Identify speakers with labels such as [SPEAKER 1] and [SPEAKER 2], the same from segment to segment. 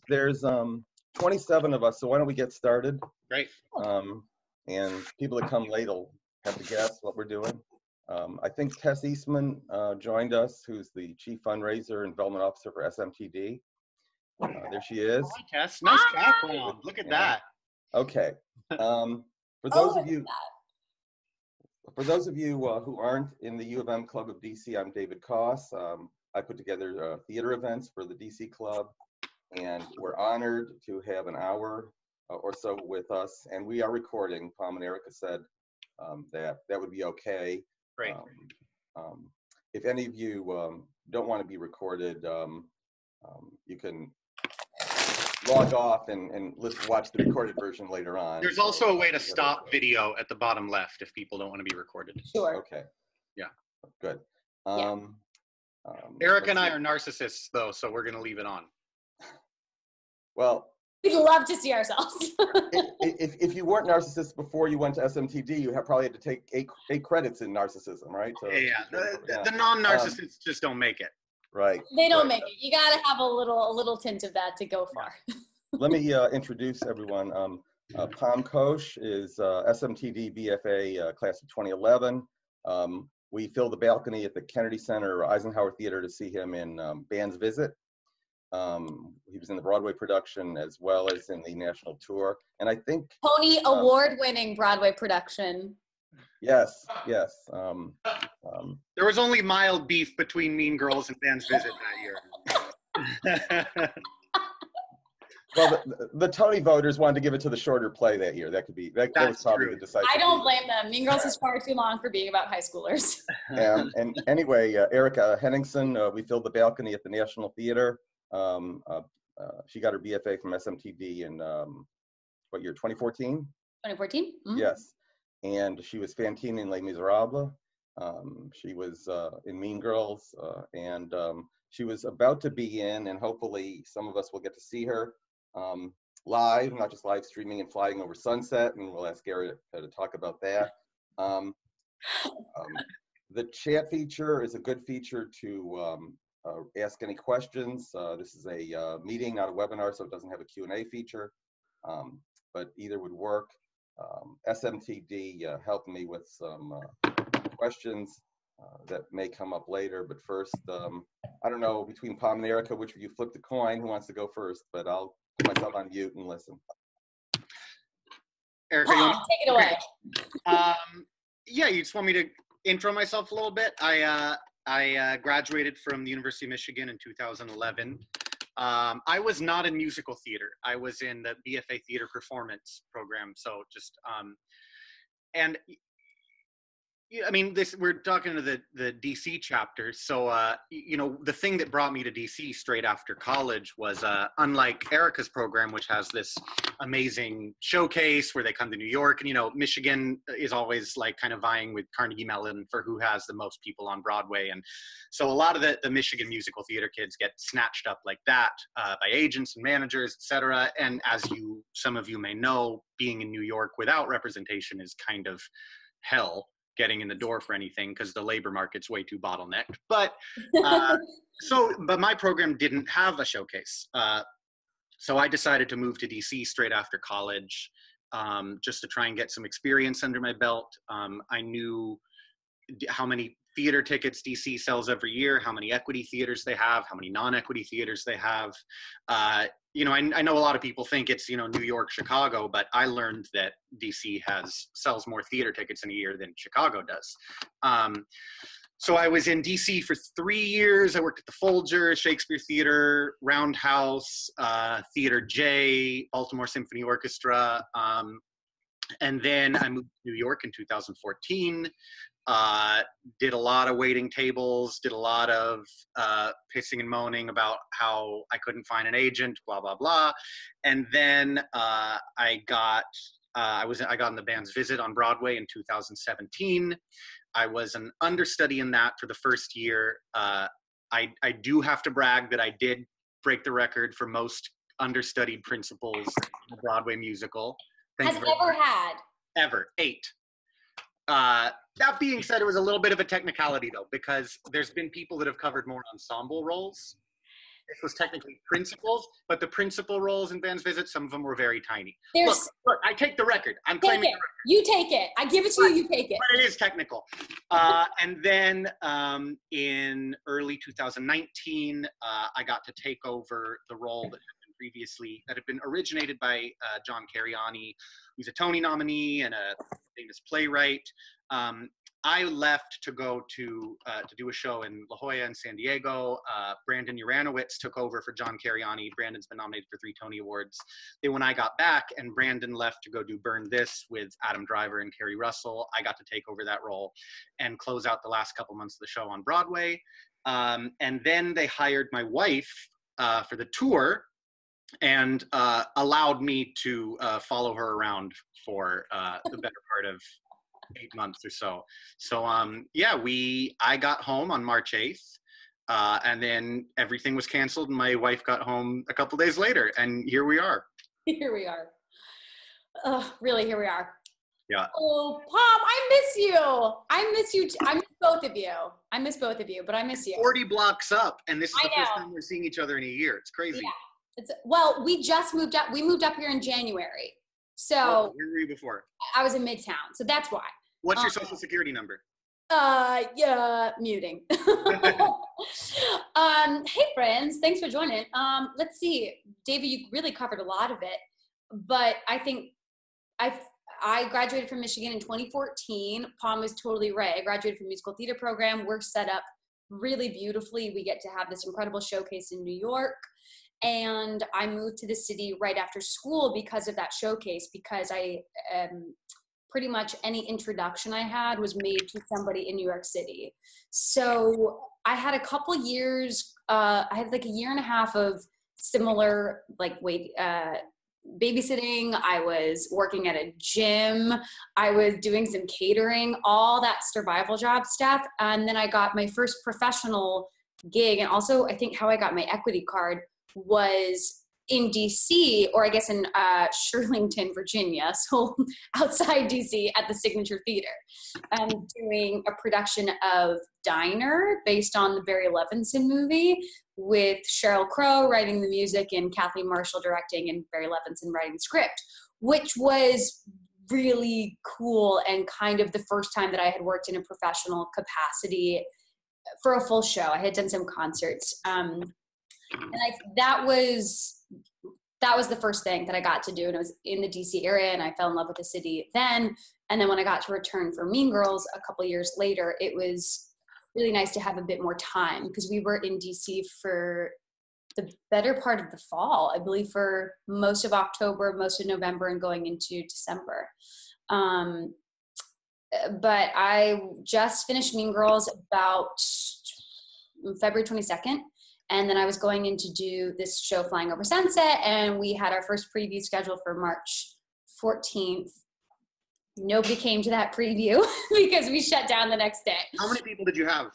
[SPEAKER 1] There's 27 of us, so why don't we get started?
[SPEAKER 2] Great.
[SPEAKER 1] And people that come late will have to guess what we're doing. I think Tess Eastman joined us, who's the Chief Fundraiser and Development Officer for SMTD. There she is.
[SPEAKER 2] Hi, Tess. Nice background. Look at that.
[SPEAKER 1] Okay. For those of you who aren't in the U of M Club of DC, I'm David Koss. I put together theater events for the DC Club, and we're honored to have an hour or so with us. And we are recording. Pomme and Erika said that would be okay.
[SPEAKER 2] Great.
[SPEAKER 1] If any of you don't want to be recorded, you can log off and watch the recorded version later on.
[SPEAKER 2] There's also a way to stop video at the bottom left if people don't want to be recorded.
[SPEAKER 3] Sure.
[SPEAKER 1] Okay.
[SPEAKER 2] Yeah.
[SPEAKER 1] Good.
[SPEAKER 2] Erika and I are narcissists, though, so we're going to leave it on.
[SPEAKER 1] Well,
[SPEAKER 3] we'd love to see ourselves.
[SPEAKER 1] if you weren't narcissists before you went to SMTD, you probably had to take eight credits in narcissism, right?
[SPEAKER 2] The non-narcissists just don't make it.
[SPEAKER 1] Right.
[SPEAKER 3] They don't make it. You got to have a little tint of that to go far.
[SPEAKER 1] Let me introduce everyone. Pomme Koch is SMTD BFA class of 2011. We filled the balcony at the Kennedy Center Eisenhower Theater to see him in Band's Visit. He was in the Broadway production as well as in the national tour. And I think
[SPEAKER 3] Tony award-winning Broadway production.
[SPEAKER 1] Yes, yes.
[SPEAKER 2] There was only mild beef between Mean Girls and Band's Visit that year.
[SPEAKER 1] Well, the Tony voters wanted to give it to the shorter play that year. That was probably
[SPEAKER 2] true.
[SPEAKER 1] The decisive.
[SPEAKER 3] I don't blame them. Mean Girls is far too long for being about high schoolers.
[SPEAKER 1] And anyway, Erika Henningsen, we filled the balcony at the National Theater. She got her BFA from SMTD in what year? 2014.
[SPEAKER 3] 2014. Mm-hmm.
[SPEAKER 1] Yes, and she was Fantine in Les Miserables. She was in Mean Girls, and she was about to be in, and hopefully some of us will get to see her live, not just live streaming and flying over Sunset, and we'll ask Erika to talk about that. The chat feature is a good feature to ask any questions. This is a meeting, not a webinar, so it doesn't have a Q&A feature, but either would work. SMTD helped me with some questions that may come up later, but first, I don't know, between Pomme and Erika, which of you flipped a coin, who wants to go first, but I'll put myself on mute and listen.
[SPEAKER 2] Erika, you want to
[SPEAKER 3] take it away?
[SPEAKER 2] Yeah, you just want me to intro myself a little bit? I graduated from the University of Michigan in 2011. I was not in musical theater. I was in the BFA theater performance program. So just, and I mean, we're talking to the DC chapter. So, you know, the thing that brought me to DC straight after college was, unlike Erika's program, which has this amazing showcase where they come to New York, and, you know, Michigan is always like kind of vying with Carnegie Mellon for who has the most people on Broadway. And so a lot of the Michigan musical theater kids get snatched up like that by agents and managers, et cetera. And as some of you may know, being in New York without representation is kind of hell. Getting in the door for anything because the labor market's way too bottlenecked. But but my program didn't have a showcase. So I decided to move to DC straight after college, just to try and get some experience under my belt. I knew how many theater tickets DC sells every year, how many equity theaters they have, how many non-equity theaters they have. You know, I know a lot of people think it's, you know, New York, Chicago, but I learned that DC sells more theater tickets in a year than Chicago does. So I was in DC for 3 years. I worked at the Folger, Shakespeare Theater, Roundhouse, Theater J, Baltimore Symphony Orchestra. And then I moved to New York in 2014. Did a lot of waiting tables, did a lot of pissing and moaning about how I couldn't find an agent, blah, blah, blah. And then I got in the Band's Visit on Broadway in 2017. I was an understudy in that for the first year. I do have to brag that I did break the record for most understudied principals in a Broadway musical.
[SPEAKER 3] Has ever had?
[SPEAKER 2] Ever, 8. That being said, it was a little bit of a technicality though, because there's been people that have covered more ensemble roles. this was technically principals, but the principal roles in Van's Visit, some of them were very tiny.
[SPEAKER 3] There's,
[SPEAKER 2] Look, I take the record. I'm
[SPEAKER 3] take
[SPEAKER 2] claiming
[SPEAKER 3] it. You take it. I give it to you. You take it.
[SPEAKER 2] but it is technical. And then in early 2019, I got to take over the role that had been originated by John Cariani, who's a Tony nominee and a famous playwright. I left to go to do a show in La Jolla and San Diego. Brandon Uranowitz took over for John Cariani. Brandon's been nominated for 3 Tony Awards. Then when I got back and Brandon left to go do Burn This with Adam Driver and Kerry Russell, I got to take over that role and close out the last couple months of the show on Broadway. And then they hired my wife for the tour and allowed me to follow her around for the better part of 8 months or so. So yeah, I got home on March 8th, and then everything was canceled and my wife got home a couple days later, and here we are.
[SPEAKER 3] Here we are. Really, here we are.
[SPEAKER 2] Yeah.
[SPEAKER 3] Oh, Pop, I miss you. I miss you. I miss both of you. I miss both of you, but I miss you.
[SPEAKER 2] 40 blocks up, and this is the first time we're seeing each other in a year. It's crazy.
[SPEAKER 3] Yeah. Well, we just moved up. We moved up here in January. So
[SPEAKER 2] where were you before?
[SPEAKER 3] I was in Midtown, so that's why.
[SPEAKER 2] What's your social security number?
[SPEAKER 3] Yeah, muting. Hey friends, thanks for joining. Let's see, David, you really covered a lot of it, but I think I graduated from Michigan in 2014. Pomme is totally right. I graduated from musical theater program. We're set up really beautifully. We get to have this incredible showcase in New York. And I moved to the city right after school because of that showcase, because I pretty much any introduction I had was made to somebody in New York City. So I had a couple years, I had like a year and a half of similar babysitting. I was working at a gym. I was doing some catering, all that survival job stuff. And then I got my first professional gig. And also I think how I got my equity card was in DC, or I guess in Shirlington, Virginia, so outside DC at the Signature Theater, doing a production of Diner based on the Barry Levinson movie, with Sheryl Crow writing the music and Kathleen Marshall directing and Barry Levinson writing the script, which was really cool and kind of the first time that I had worked in a professional capacity for a full show. I had done some concerts. And that was the first thing that I got to do, and it was in the DC area, and I fell in love with the city then. And then when I got to return for Mean Girls a couple years later, it was really nice to have a bit more time, because we were in DC for the better part of the fall, I believe, for most of October, most of November, and going into December. But I just finished Mean Girls about February 22nd. And then I was going in to do this show, Flying Over Sunset, and we had our first preview scheduled for March 14th. Nobody came to that preview because we shut down the next day.
[SPEAKER 2] How many people did you have?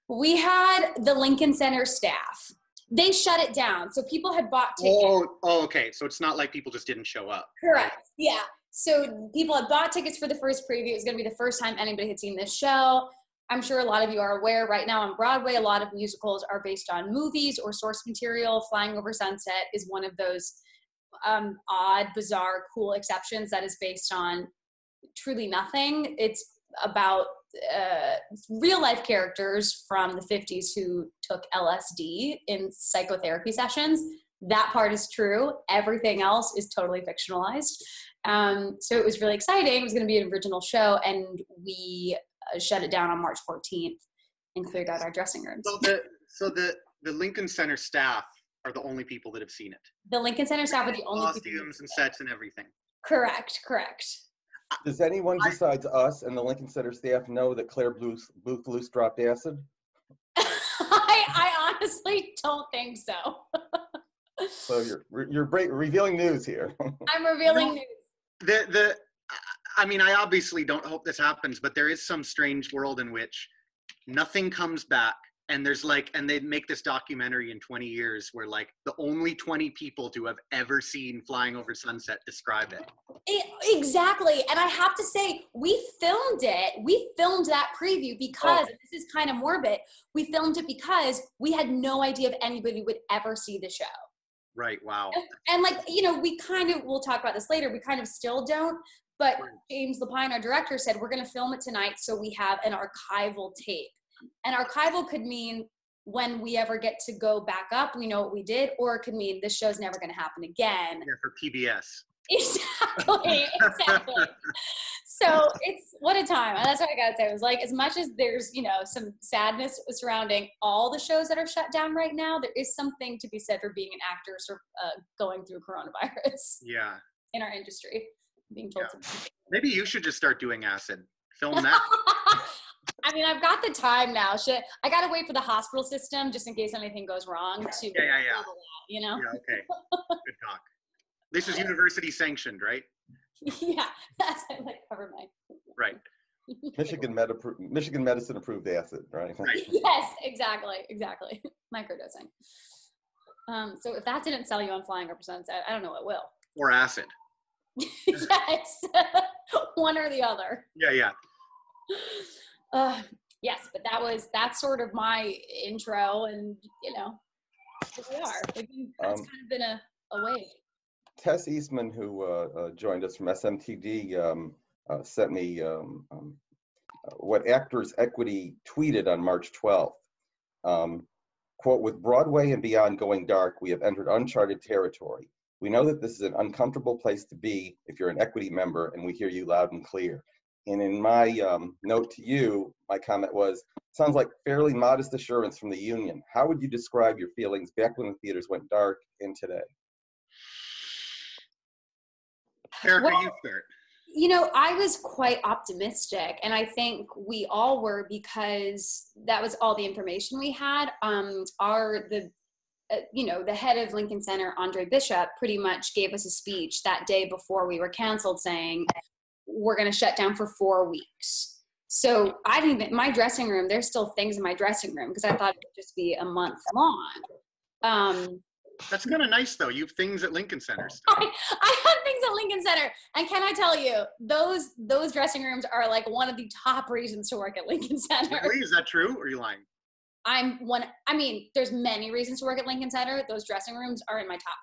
[SPEAKER 3] We had the Lincoln Center staff. They shut it down. So people had bought tickets.
[SPEAKER 2] Oh, okay. So it's not like people just didn't show up.
[SPEAKER 3] Correct. Yeah. So people had bought tickets for the first preview. It was going to be the first time anybody had seen this show. I'm sure a lot of you are aware right now on Broadway, a lot of musicals are based on movies or source material. Flying Over Sunset is one of those odd, bizarre, cool exceptions that is based on truly nothing. It's about real life characters from the 50s who took LSD in psychotherapy sessions. That part is true. Everything else is totally fictionalized. So it was really exciting. It was going to be an original show, and we shut it down on March 14th and cleared out our dressing rooms.
[SPEAKER 2] So the Lincoln Center staff are the only people that have seen it.
[SPEAKER 3] The Lincoln Center staff are the only
[SPEAKER 2] costumes and sets and everything.
[SPEAKER 3] Correct.
[SPEAKER 1] Does anyone besides us and the Lincoln Center staff know that Claire Bluth dropped acid?
[SPEAKER 3] I honestly don't think so.
[SPEAKER 1] So you're revealing news here.
[SPEAKER 3] I'm revealing news.
[SPEAKER 2] I mean, I obviously don't hope this happens, but there is some strange world in which nothing comes back And there's like, and they make this documentary in 20 years where like the only 20 people to have ever seen Flying Over Sunset describe it.
[SPEAKER 3] Exactly. And I have to say, we filmed that preview because, and this is kind of morbid, we filmed it because we had no idea if anybody would ever see the show.
[SPEAKER 2] Right. Wow.
[SPEAKER 3] And like, you know, we'll talk about this later, we kind of still don't, but James Lapine, our director, said, we're going to film it tonight so we have an archival tape. And archival could mean when we ever get to go back up, we know what we did, or it could mean this show's never going to happen again.
[SPEAKER 2] Yeah, for PBS.
[SPEAKER 3] Exactly. So it's, what a time. And that's what I gotta say. It was like, as much as there's, you know, some sadness surrounding all the shows that are shut down right now, there is something to be said for being an actor sort of going through coronavirus.
[SPEAKER 2] Yeah.
[SPEAKER 3] In our industry, being told to.
[SPEAKER 2] Maybe you should just start doing acid. Film that.
[SPEAKER 3] I mean, I've got the time now. I got to wait for the hospital system just in case anything goes wrong to, you know?
[SPEAKER 2] Yeah, okay. Good talk. This is university sanctioned, right?
[SPEAKER 3] Yeah, that's how I cover my.
[SPEAKER 2] Right.
[SPEAKER 1] Michigan medicine approved acid, right?
[SPEAKER 2] Right.
[SPEAKER 3] Yes, exactly. Microdosing. So if that didn't sell you on Flying Over Sunset, I don't know what will.
[SPEAKER 2] Or acid.
[SPEAKER 3] Yes, one or the other.
[SPEAKER 2] Yeah.
[SPEAKER 3] Yes, but that's sort of my intro, and you know, here we are. It's kind of been a wave.
[SPEAKER 1] Tess Eastman, who joined us from SMTD, sent me what Actors Equity tweeted on March 12th. Quote, with Broadway and beyond going dark, we have entered uncharted territory. We know that this is an uncomfortable place to be if you're an equity member, and we hear you loud and clear. And in my note to you, my comment was, sounds like fairly modest assurance from the union. How would you describe your feelings back when the theaters went dark and today?
[SPEAKER 2] Erika, you start.
[SPEAKER 3] You know, I was quite optimistic, and I think we all were, because that was all the information we had. The head of Lincoln Center, Andre Bishop, pretty much gave us a speech that day before we were canceled saying, we're going to shut down for 4 weeks. So I didn't even, my dressing room, there's still things in my dressing room because I thought it would just be a month long.
[SPEAKER 2] That's kind of nice, though. You have things at Lincoln Center.
[SPEAKER 3] I have things at Lincoln Center. And can I tell you, those dressing rooms are like one of the top reasons to work at Lincoln Center.
[SPEAKER 2] Really? Is that true? Or are you lying?
[SPEAKER 3] There's many reasons to work at Lincoln Center. Those dressing rooms are in my top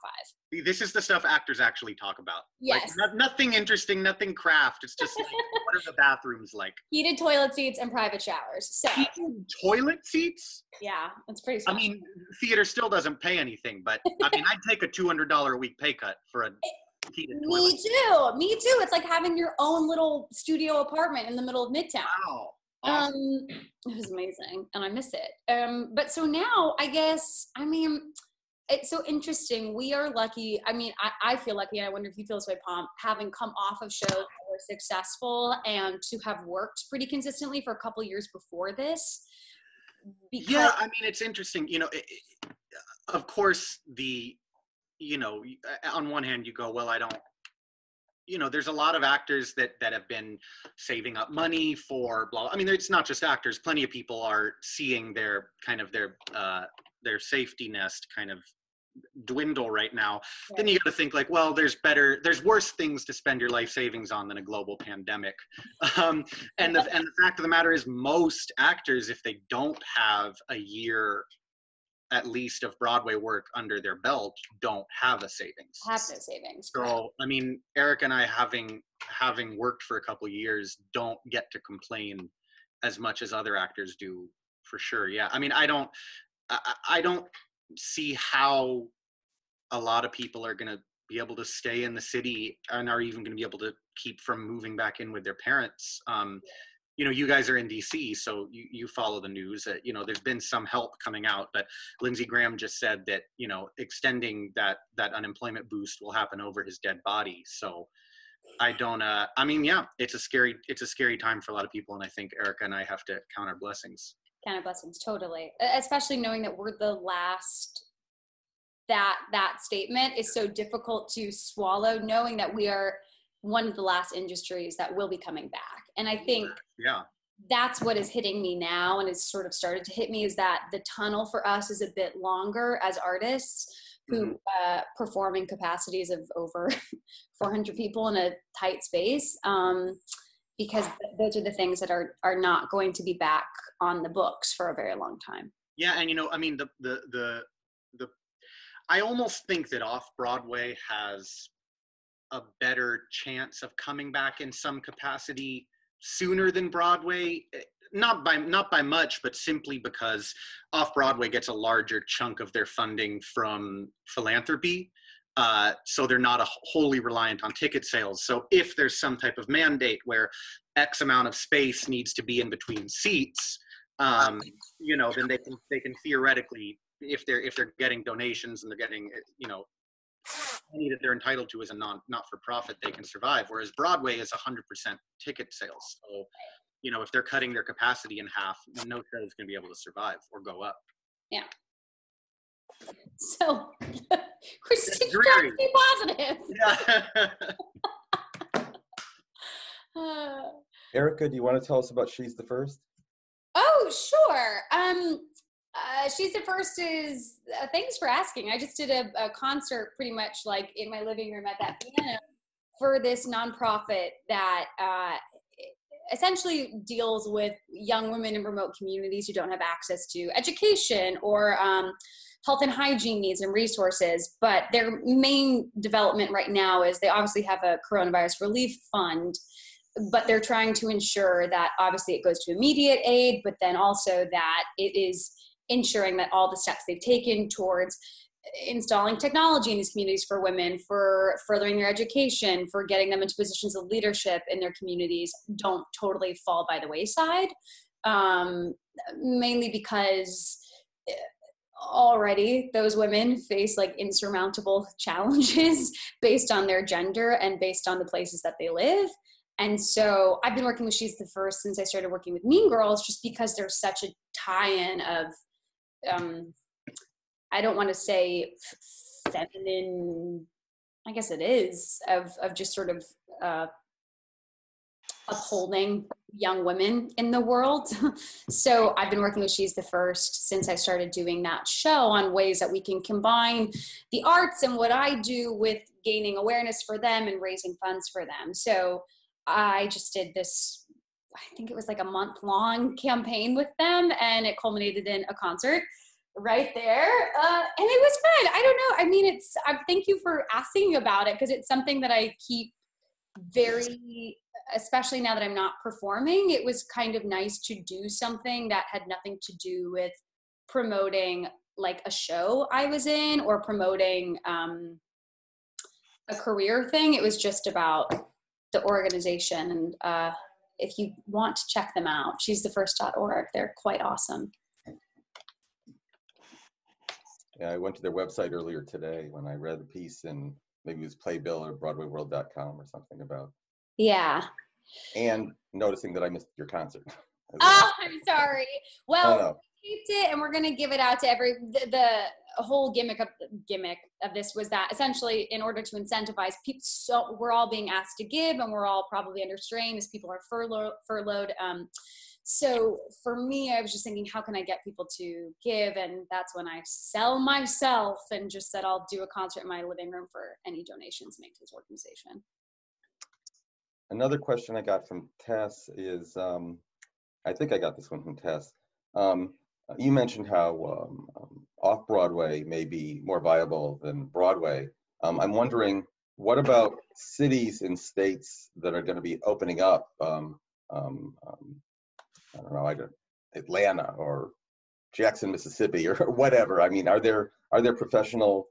[SPEAKER 3] 5.
[SPEAKER 2] This is the stuff actors actually talk about.
[SPEAKER 3] Yes.
[SPEAKER 2] Like, nothing interesting, nothing craft. It's just like, what are the bathrooms like?
[SPEAKER 3] Heated toilet seats and private showers. So.
[SPEAKER 2] Heated toilet seats?
[SPEAKER 3] Yeah, it's pretty special.
[SPEAKER 2] I mean, theater still doesn't pay anything, but I mean, I'd take a $200 a week pay cut for a heated toilet.
[SPEAKER 3] Me too. It's like having your own little studio apartment in the middle of Midtown.
[SPEAKER 2] Wow. Awesome.
[SPEAKER 3] It was amazing, and I miss it. But so now, I guess, I mean, it's so interesting. We are lucky. I mean, I feel lucky, and I wonder if you feel this way, Pomme, having come off of shows that were successful and to have worked pretty consistently for a couple of years before this.
[SPEAKER 2] Yeah, I mean, it's interesting. You know, of course, on one hand, you go, well, I don't. You know, there's a lot of actors that have been saving up money for blah. I mean, it's not just actors. Plenty of people are seeing their safety nest kind of dwindle right now. Right. Then you got to think like, well, there's worse things to spend your life savings on than a global pandemic. And the fact of the matter is, most actors, if they don't have a year at least of Broadway work under their belt, don't have a savings.
[SPEAKER 3] Have no savings.
[SPEAKER 2] So, right. I mean, Erika and I, having worked for a couple of years, don't get to complain as much as other actors do, for sure. Yeah, I mean, I don't see how a lot of people are going to be able to stay in the city and are even going to be able to keep from moving back in with their parents. You know, you guys are in DC, so you follow the news. You know, there's been some help coming out, but Lindsey Graham just said that, you know, extending that unemployment boost will happen over his dead body. So I don't, I mean, yeah, it's a scary time for a lot of people. And I think Erika and I have to count our blessings. Count our blessings,
[SPEAKER 3] totally. Especially knowing that we're the last, that statement is so difficult to swallow, knowing that we are one of the last industries that will be coming back. And I think that's what is hitting me now, and it's sort of started to hit me, is that the tunnel for us is a bit longer as artists who perform in capacities of over 400 people in a tight space, because those are the things that are not going to be back on the books for a very long time.
[SPEAKER 2] Yeah, and I mean, I almost think that off-Broadway has a better chance of coming back in some capacity sooner than Broadway, not by much, but simply because off-Broadway gets a larger chunk of their funding from philanthropy. So they're not wholly reliant on ticket sales. So if there's some type of mandate where X amount of space needs to be in between seats, then they can theoretically, if they're getting donations and they're getting, money that they're entitled to as a not-for-profit, they can survive. Whereas Broadway is 100% ticket sales. So, if they're cutting their capacity in half, no show is going to be able to survive or go up.
[SPEAKER 3] Yeah. So we're still trying to be positive.
[SPEAKER 2] Yeah.
[SPEAKER 1] Erika, do you want to tell us about She's the First?
[SPEAKER 3] Oh, sure. She's the First is, thanks for asking. I just did a concert pretty much like in my living room at that piano for this nonprofit that essentially deals with young women in remote communities who don't have access to education or health and hygiene needs and resources. But their main development right now is they obviously have a coronavirus relief fund, but they're trying to ensure that obviously it goes to immediate aid, but then also that it is ensuring that all the steps they've taken towards installing technology in these communities for women, for furthering their education, for getting them into positions of leadership in their communities don't totally fall by the wayside, mainly because already those women face like insurmountable challenges based on their gender and based on the places that they live. And so I've been working with She's the First since I started working with Mean Girls, just because there's such a tie-in of, I don't want to say feminine, I guess it is, of just sort of upholding young women in the world. So I've been working with She's the First since I started doing that show on ways that we can combine the arts and what I do with gaining awareness for them and raising funds for them. So I just did this, I think it was like a month-long campaign with them, and it culminated in a concert right there. And it was fun. I don't know. I mean, thank you for asking about it, because it's something that I keep very, especially now that I'm not performing, it was kind of nice to do something that had nothing to do with promoting like a show I was in or promoting a career thing. It was just about the organization. And if you want to check them out, she'sthefirst.org. They're quite awesome.
[SPEAKER 1] Yeah, I went to their website earlier today when I read the piece in maybe it was Playbill or BroadwayWorld.com or something about.
[SPEAKER 3] Yeah.
[SPEAKER 1] And noticing that I missed your concert.
[SPEAKER 3] Oh, I'm sorry. Well,
[SPEAKER 1] no.
[SPEAKER 3] we taped it and we're going to give it out to the whole gimmick of this was that essentially in order to incentivize people, so we're all being asked to give and we're all probably under strain as people are furloughed. So for me, I was just thinking, how can I get people to give? And that's when I sell myself and just said, I'll do a concert in my living room for any donations made to this organization.
[SPEAKER 1] Another question I got from Tess is, I think I got this one from Tess. You mentioned how off-Broadway may be more viable than Broadway. I'm wondering, what about cities and states that are going to be opening up? I don't know, Atlanta or Jackson, Mississippi, or whatever. I mean, are there professional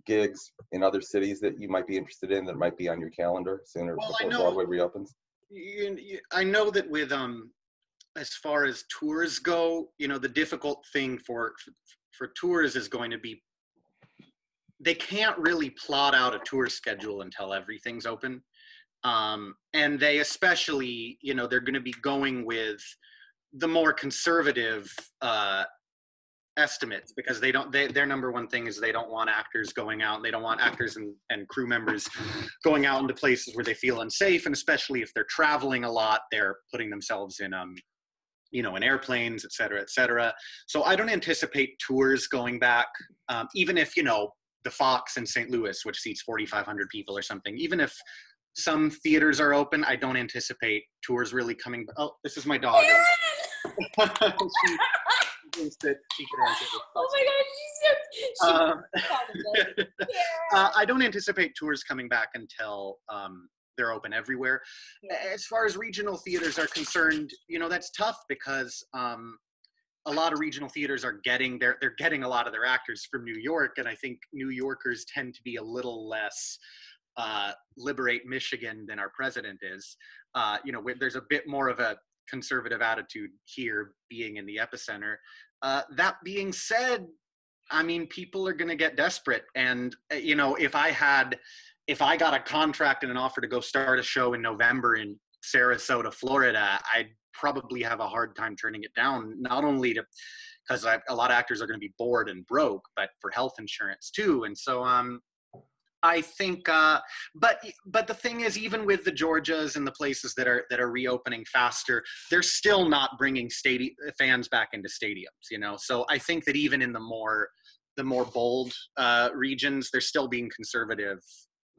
[SPEAKER 1] gigs in other cities that you might be interested in that might be on your calendar sooner before Broadway reopens?
[SPEAKER 2] I know that with as far as tours go, the difficult thing for tours is going to be they can't really plot out a tour schedule until everything's open. And they especially, they're going to be going with the more conservative estimates, because their number one thing is they don't want actors going out. They don't want actors and crew members going out into places where they feel unsafe, and especially if they're traveling a lot, they're putting themselves in in airplanes, et cetera, et cetera. So I don't anticipate tours going back, even if, the Fox in St. Louis, which seats 4,500 people or something, even if some theaters are open, I don't anticipate tours really coming. Oh, this is my dog. She thinks that she could answer this question.
[SPEAKER 3] Oh my God, she's so
[SPEAKER 2] I don't anticipate tours coming back until they're open everywhere.
[SPEAKER 3] Yeah.
[SPEAKER 2] As far as regional theaters are concerned, that's tough, because a lot of regional theaters are they're getting a lot of their actors from New York, and I think New Yorkers tend to be a little less liberate Michigan than our president is. There's a bit more of a conservative attitude here, being in the epicenter. That being said, I mean, people are going to get desperate, and if I got a contract and an offer to go start a show in November in Sarasota, Florida, I'd probably have a hard time turning it down, not only because a lot of actors are going to be bored and broke, but for health insurance too. And so I think, but the thing is, even with the Georgias and the places that are reopening faster, they're still not bringing fans back into stadiums, So I think that even in the more bold regions, they're still being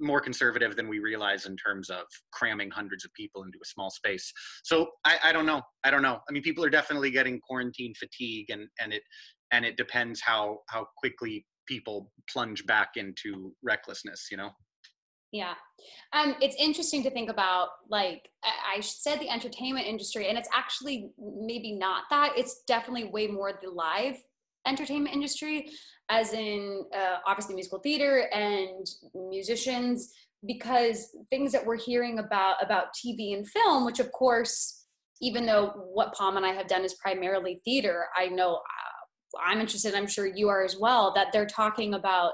[SPEAKER 2] more conservative than we realize in terms of cramming hundreds of people into a small space. So I don't know. I mean, people are definitely getting quarantine fatigue, and it depends how quickly people plunge back into recklessness,
[SPEAKER 3] Yeah. It's interesting to think about, like, I said the entertainment industry, and it's actually maybe not that. It's definitely way more the live entertainment industry, as in obviously musical theater and musicians, because things that we're hearing about TV and film, which of course, even though what Pomme and I have done is primarily theater, I know I'm interested, I'm sure you are as well, that they're talking about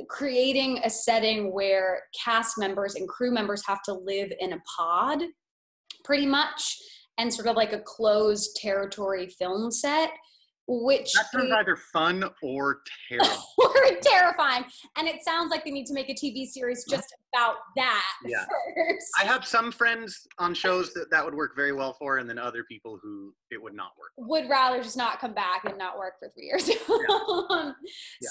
[SPEAKER 3] creating a setting where cast members and crew members have to live in a pod, pretty much, and sort of like a closed territory film set, which
[SPEAKER 2] that sounds either fun or terrible.
[SPEAKER 3] or terrifying. And it sounds like they need to make a TV series just about that first. I
[SPEAKER 2] have some friends on shows that would work very well for, and then other people who it would not work for.
[SPEAKER 3] Would rather just not come back and not work for 3 years.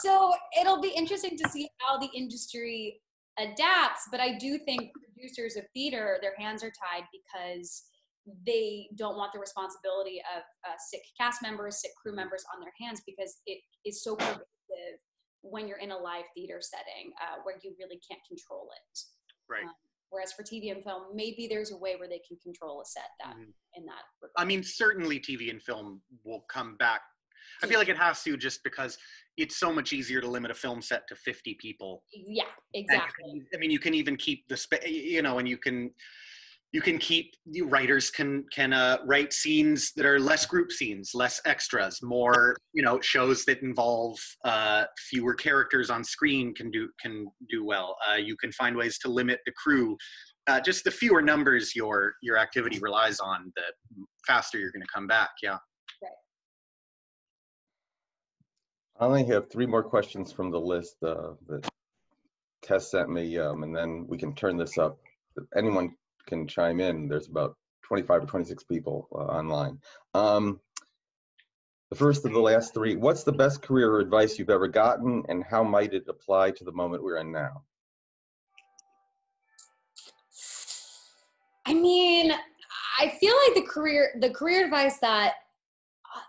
[SPEAKER 3] So it'll be interesting to see how the industry adapts, but I do think producers of theater, their hands are tied, because they don't want the responsibility of sick cast members, sick crew members on their hands, because it is so pervasive when you're in a live theater setting where you really can't control it.
[SPEAKER 2] Right.
[SPEAKER 3] Whereas for TV and film, maybe there's a way where they can control a set that in that regard.
[SPEAKER 2] I mean, certainly TV and film will come back. I feel like it has to, just because it's so much easier to limit a film set to 50 people.
[SPEAKER 3] Yeah, exactly.
[SPEAKER 2] You can even keep the space, and writers can write scenes that are less group scenes, less extras, more, shows that involve fewer characters on screen can do well. You can find ways to limit the crew. Just the fewer numbers your activity relies on, the faster you're going to come back. Yeah.
[SPEAKER 3] Right.
[SPEAKER 1] I only have 3 more questions from the list that Tess sent me, and then we can turn this up. If anyone can chime in. There's about 25 or 26 people online. The first of the last 3, what's the best career advice you've ever gotten, and how might it apply to the moment we're in now?
[SPEAKER 3] I mean, I feel like the career advice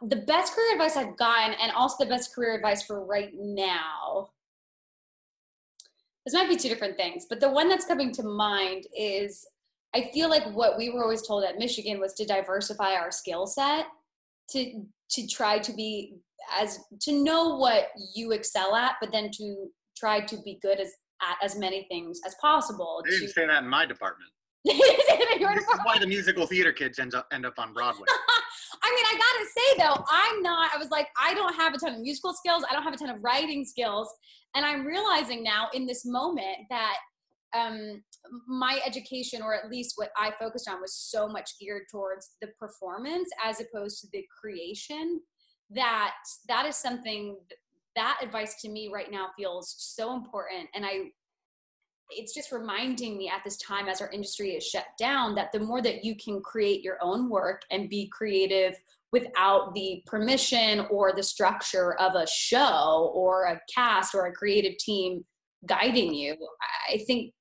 [SPEAKER 3] the best career advice I've gotten, and also the best career advice for right now, this might be 2 different things, but the one that's coming to mind is, I feel like what we were always told at Michigan was to diversify our skill set, to try to be to know what you excel at, but then to try to be good at as many things as possible.
[SPEAKER 2] They didn't say that in my department.
[SPEAKER 3] This
[SPEAKER 2] is why the musical theater kids end up on Broadway.
[SPEAKER 3] I mean, I gotta say though, I was like, I don't have a ton of musical skills. I don't have a ton of writing skills. And I'm realizing now in this moment that my education, or at least what I focused on, was so much geared towards the performance as opposed to the creation, that is something, that advice to me right now feels so important. And it's just reminding me at this time, as our industry is shut down, that the more that you can create your own work and be creative without the permission or the structure of a show or a cast or a creative team guiding you, I think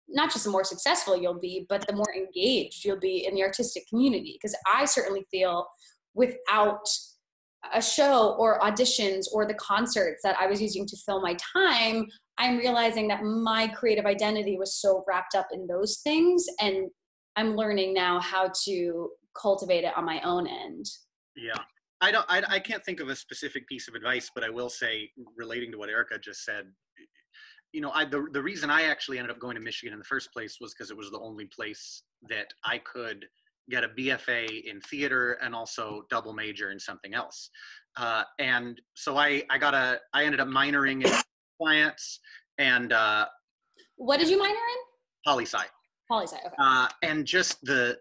[SPEAKER 3] not just the more successful you'll be, but the more engaged you'll be in the artistic community. Because I certainly feel without a show or auditions or the concerts that I was using to fill my time, I'm realizing that my creative identity was so wrapped up in those things. And I'm learning now how to cultivate it on my own end.
[SPEAKER 2] Yeah. I can't think of a specific piece of advice, but I will say, relating to what Erika just said, you know, the reason I actually ended up going to Michigan in the first place was because it was the only place that I could get a BFA in theater and also double major in something else. And so I ended up minoring in science and
[SPEAKER 3] what did you minor in?
[SPEAKER 2] Poli-sci.
[SPEAKER 3] Poli-sci, okay.
[SPEAKER 2] And just the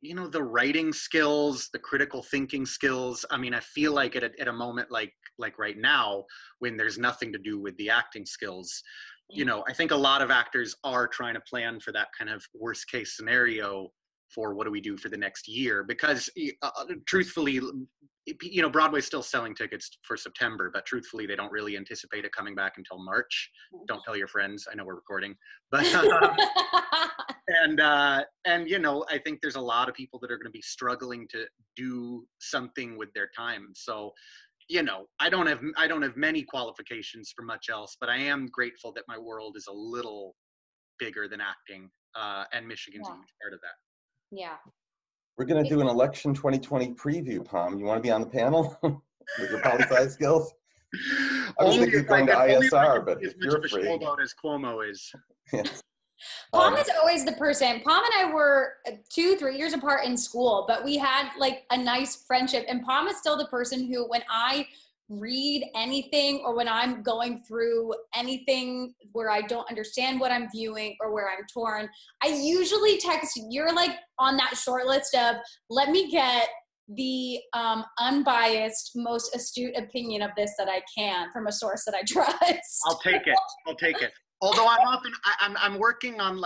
[SPEAKER 2] you know, the writing skills, the critical thinking skills. I mean, I feel like at a moment like right now, when there's nothing to do with the acting skills, you know, I think a lot of actors are trying to plan for that kind of worst case scenario for what do we do for the next year, because truthfully, you know, Broadway's still selling tickets for September, but truthfully, they don't really anticipate it coming back until March. Don't tell your friends. I know we're recording, but and you know, I think there's a lot of people that are going to be struggling to do something with their time. So, you know, I don't have many qualifications for much else, but I am grateful that my world is a little bigger than acting, and Michigan's a huge part of that.
[SPEAKER 3] Yeah.
[SPEAKER 1] We're going to do an election 2020 preview, Pomme. You want to be on the panel with your poli-sci skills? I was thinking of going to ISR, but if you're free.
[SPEAKER 2] As much as Cuomo is.
[SPEAKER 1] Yes.
[SPEAKER 3] Pomme is always the person. Pomme and I were 2-3 years apart in school, but we had like a nice friendship. And Pomme is still the person who, when I read anything or when I'm going through anything where I don't understand what I'm viewing or where I'm torn, I usually text, you're like on that short list of, let me get the unbiased, most astute opinion of this that I can from a source that I trust.
[SPEAKER 2] I'll take it. Although I'm working on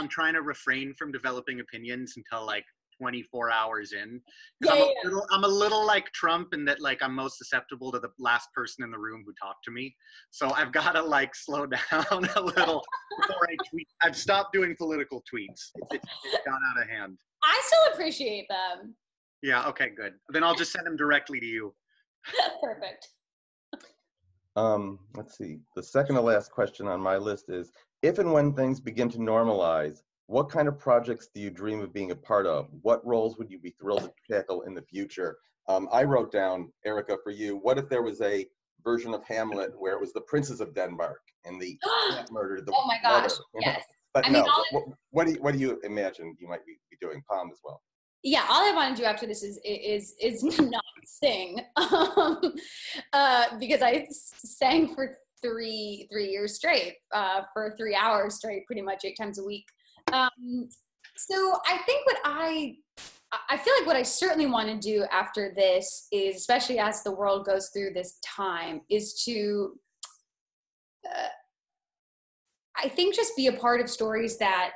[SPEAKER 2] trying to refrain from developing opinions until like 24 hours in. I'm a little like Trump in that like I'm most susceptible to the last person in the room who talked to me. So I've got to like slow down a little before I tweet. I've stopped doing political tweets. It's gone out of hand.
[SPEAKER 3] I still appreciate them.
[SPEAKER 2] Yeah, okay, good. Then I'll just send them directly to you.
[SPEAKER 3] Perfect.
[SPEAKER 1] Let's see. The second to last question on my list is, if and when things begin to normalize, what kind of projects do you dream of being a part of? What roles would you be thrilled to tackle in the future? I wrote down, Erika, for you, what if there was a version of Hamlet where it was the Princess of Denmark and the cat murdered the
[SPEAKER 3] oh my gosh,
[SPEAKER 1] mother,
[SPEAKER 3] yes.
[SPEAKER 1] But I mean, what do you imagine you might be doing, Pomme, as well?
[SPEAKER 3] Yeah, all I want to do after this is not sing, because I sang for three years straight, for 3 hours straight, pretty much 8 times a week. So I think I feel like what I certainly want to do after this is, especially as the world goes through this time, is to, I think, just be a part of stories that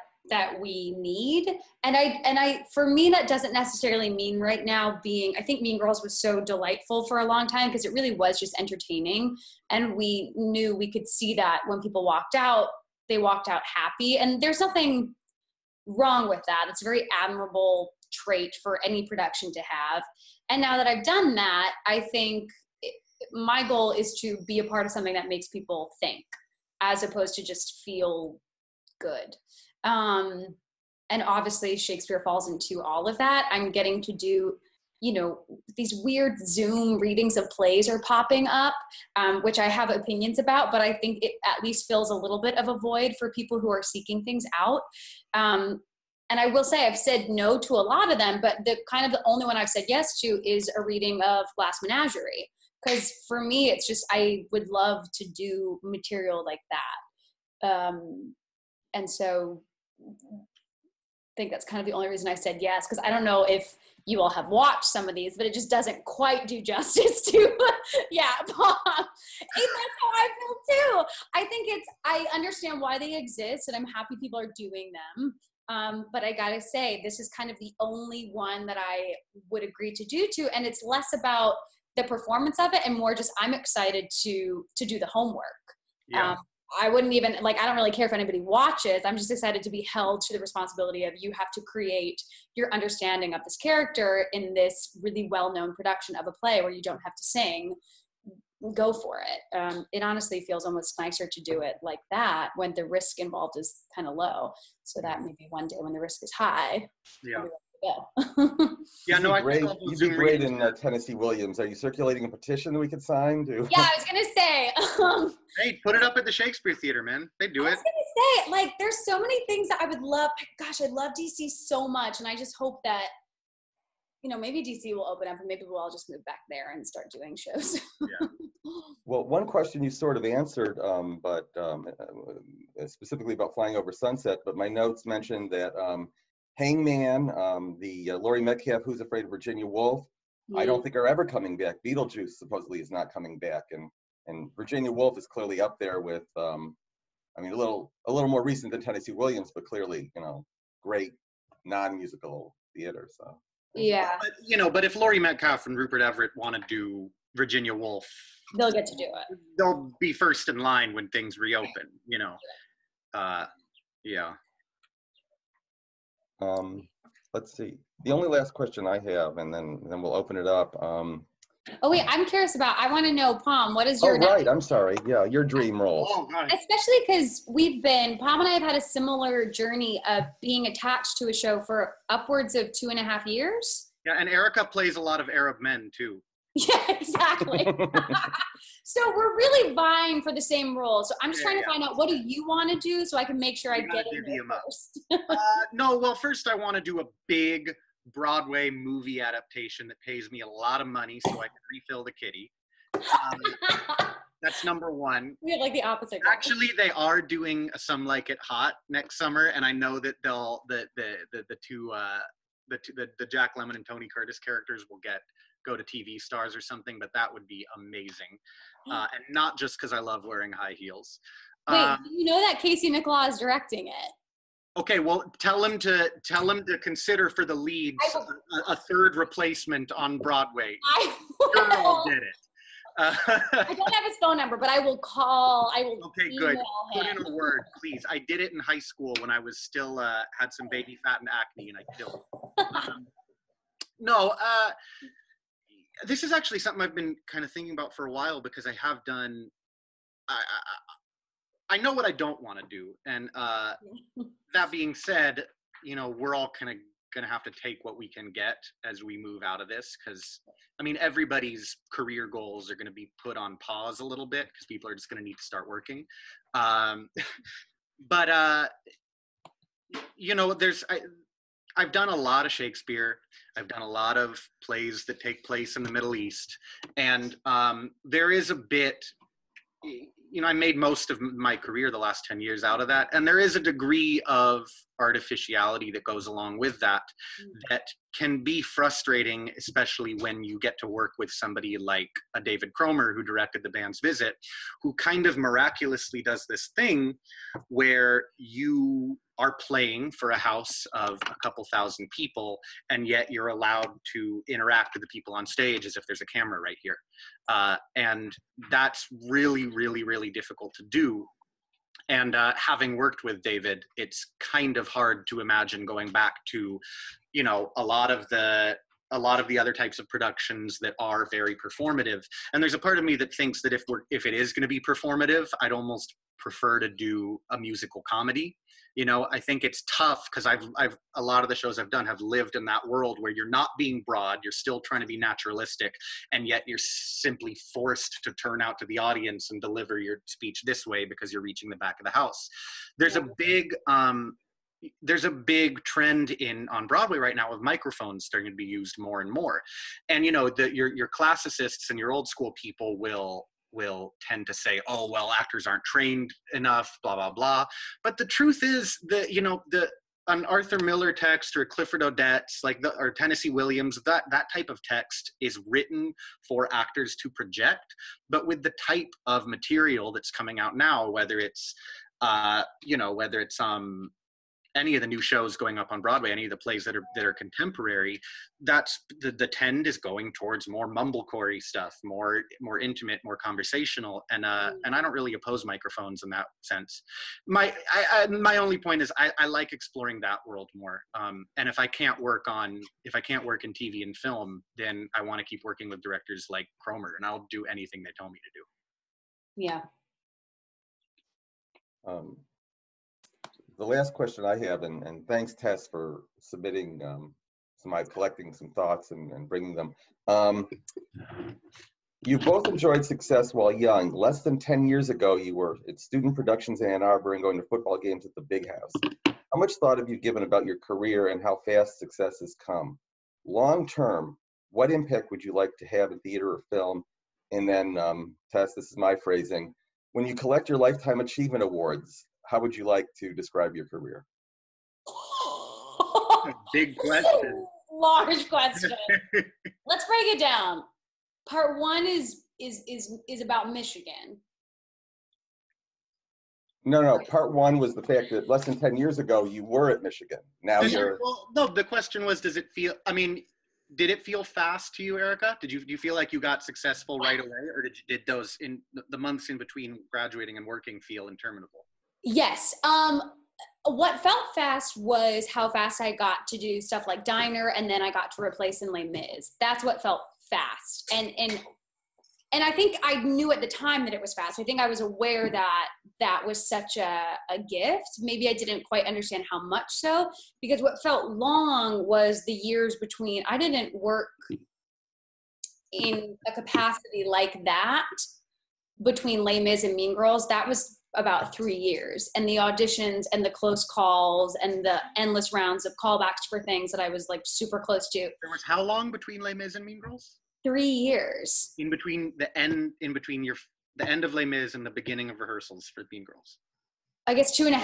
[SPEAKER 3] we need. And I, for me, that doesn't necessarily mean right now I think Mean Girls was so delightful for a long time because it really was just entertaining. And we knew we could see that when people walked out, they walked out happy. And there's nothing wrong with that. It's a very admirable trait for any production to have. And now that I've done that, I think my goal is to be a part of something that makes people think, as opposed to just feel good. And obviously Shakespeare falls into all of that. I'm getting to do, these weird Zoom readings of plays are popping up, which I have opinions about, but I think it at least fills a little bit of a void for people who are seeking things out. And I will say I've said no to a lot of them, but the only one I've said yes to is a reading of Glass Menagerie. Because for me, it's just, I would love to do material like that. And so I think that's kind of the only reason I said yes, because I don't know if you all have watched some of these, but it just doesn't quite do justice to, yeah, Pomme. That's how I feel too. I think I understand why they exist, and I'm happy people are doing them. But I gotta say, this is kind of the only one that I would agree to do to, and it's less about the performance of it and more just I'm excited to do the homework.
[SPEAKER 2] Yeah.
[SPEAKER 3] I wouldn't even, like, I don't really care if anybody watches. I'm just excited to be held to the responsibility of you have to create your understanding of this character in this really well-known production of a play where you don't have to sing. Go for it. It honestly feels almost nicer to do it like that when the risk involved is kind of low. So that maybe one day when the risk is high,
[SPEAKER 2] Yeah.
[SPEAKER 3] go.
[SPEAKER 2] Yeah, no,
[SPEAKER 1] You'd be great in Tennessee Williams. Are you circulating a petition that we could sign?
[SPEAKER 3] Yeah, I was gonna say.
[SPEAKER 2] Hey, put it up at the Shakespeare Theater, man. They do it.
[SPEAKER 3] I was gonna say, like, there's so many things that I would love. Gosh, I love DC so much, and I just hope that, you know, maybe DC will open up, and maybe we'll all just move back there and start doing shows.
[SPEAKER 2] Yeah.
[SPEAKER 1] Well, one question you sort of answered, but specifically about Flying Over Sunset, but my notes mentioned that Hangman, the Laurie Metcalf, Who's Afraid of Virginia Woolf, I don't think are ever coming back. Beetlejuice supposedly is not coming back, and Virginia Woolf is clearly up there with, I mean, a little more recent than Tennessee Williams, but clearly, you know, great non-musical theater. So
[SPEAKER 3] Yeah,
[SPEAKER 2] But, you know, but if Laurie Metcalf and Rupert Everett want to do Virginia Woolf,
[SPEAKER 3] they'll get to do it.
[SPEAKER 2] they'll be first in line when things reopen, you know. Yeah.
[SPEAKER 1] Let's see. The only last question I have, and then we'll open it up.
[SPEAKER 3] Oh wait, I'm curious about. I want to know, Pomme. What is your?
[SPEAKER 1] Oh right, I'm sorry. Yeah, your dream role.
[SPEAKER 2] Oh, God.
[SPEAKER 3] Especially because Pomme and I have had a similar journey of being attached to a show for upwards of 2.5 years.
[SPEAKER 2] Yeah, and Erika plays a lot of Arab men too.
[SPEAKER 3] Yeah, exactly. So we're really vying for the same role. So I'm just trying to find out, what do you want to do so I can make sure I get in there first.
[SPEAKER 2] No, well, first I want to do a big Broadway movie adaptation that pays me a lot of money so I can refill the kitty. That's number one.
[SPEAKER 3] We have like the opposite.
[SPEAKER 2] Actually, they are doing Some Like It Hot next summer, and I know that they'll the Jack Lemmon and Tony Curtis characters will go to TV stars or something, but that would be amazing. And not just because I love wearing high heels.
[SPEAKER 3] Wait, you know that Casey Nicholaw is directing it?
[SPEAKER 2] Okay, well, tell him to consider for the leads a third replacement on Broadway.
[SPEAKER 3] I
[SPEAKER 2] Girl did it.
[SPEAKER 3] I don't have his phone number, but I will call. I will.
[SPEAKER 2] Okay, good. Put in a word, please. I did it in high school when I was still had some baby fat and acne, and I killed it. This is actually something I've been kind of thinking about for a while, because I have done. I know what I don't want to do, and that being said, you know, we're all kind of going to have to take what we can get as we move out of this, because I mean, everybody's career goals are going to be put on pause a little bit because people are just going to need to start working. But you know, I've done a lot of Shakespeare. I've done a lot of plays that take place in the Middle East, and there is a bit. You know, I made most of my career the last 10 years out of that. And there is a degree of artificiality that goes along with that that can be frustrating, especially when you get to work with somebody like a David Cromer, who directed The Band's Visit, who kind of miraculously does this thing where you are playing for a house of a couple thousand people, and yet you're allowed to interact with the people on stage as if there's a camera right here. And that's really, really, really difficult to do. And having worked with David, it's kind of hard to imagine going back to, you know, a lot of the other types of productions that are very performative. And there's a part of me that thinks that if it is going to be performative, I'd almost prefer to do a musical comedy. You know, I think it's tough because I've a lot of the shows I've done have lived in that world where you're not being broad, you're still trying to be naturalistic, and yet you're simply forced to turn out to the audience and deliver your speech this way because you're reaching the back of the house. There's a big trend on Broadway right now of microphones starting to be used more and more. And you know, your classicists and your old school people will tend to say, oh, well, actors aren't trained enough, blah, blah, blah. But the truth is that, you know, an Arthur Miller text or Clifford Odets, or Tennessee Williams, that type of text is written for actors to project. But with the type of material that's coming out now, whether it's any of the new shows going up on Broadway, any of the plays that are contemporary, that's the trend is going towards more mumblecore stuff, more intimate, more conversational, and I don't really oppose microphones in that sense. My only point is I like exploring that world more, and if I can't work in TV and film, then I want to keep working with directors like Cromer, and I'll do anything they tell me to do.
[SPEAKER 3] Yeah.
[SPEAKER 1] The last question I have, and thanks, Tess, for submitting collecting some thoughts and bringing them. You both enjoyed success while young. Less than 10 years ago, you were at student productions in Ann Arbor and going to football games at the Big House. How much thought have you given about your career and how fast success has come? Long term, what impact would you like to have in theater or film? And then, Tess, this is my phrasing. When you collect your Lifetime Achievement Awards, how would you like to describe your career?
[SPEAKER 2] Big question.
[SPEAKER 3] Large question. Let's break it down. Part one is about Michigan.
[SPEAKER 1] No. Part one was the fact that less than 10 years ago you were at Michigan. Now you're.
[SPEAKER 2] Well, no. The question was, does it feel? I mean, did it feel fast to you, Erika? Do you feel like you got successful right away, or did those in the months in between graduating and working feel interminable?
[SPEAKER 3] Yes. What felt fast was how fast I got to do stuff like Diner, and then I got to replace in Les Mis. That's what felt fast. And I think I knew at the time that it was fast. I think I was aware that that was such a gift. Maybe I didn't quite understand how much so, because what felt long was the years between. I didn't work in a capacity like that between Les Mis and Mean Girls. That was about 3 years, and the auditions and the close calls and the endless rounds of callbacks for things that I was like super close to.
[SPEAKER 2] There was how long between Les Mis and Mean Girls?
[SPEAKER 3] 3 years.
[SPEAKER 2] In between the end of Les Mis and the beginning of rehearsals for Mean Girls.
[SPEAKER 3] I guess 2.5.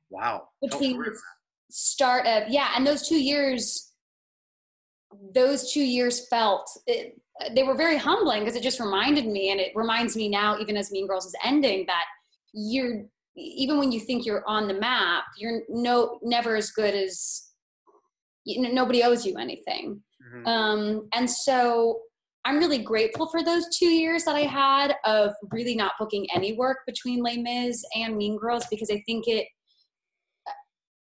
[SPEAKER 2] Wow.
[SPEAKER 3] Between the start of, and those 2 years felt, they were very humbling, because it just reminded me, and it reminds me now, even as Mean Girls is ending, that even when you think you're on the map, you're never as good as, nobody owes you anything. Mm-hmm. And so I'm really grateful for those 2 years that I had of really not booking any work between Les Mis and Mean Girls, because I think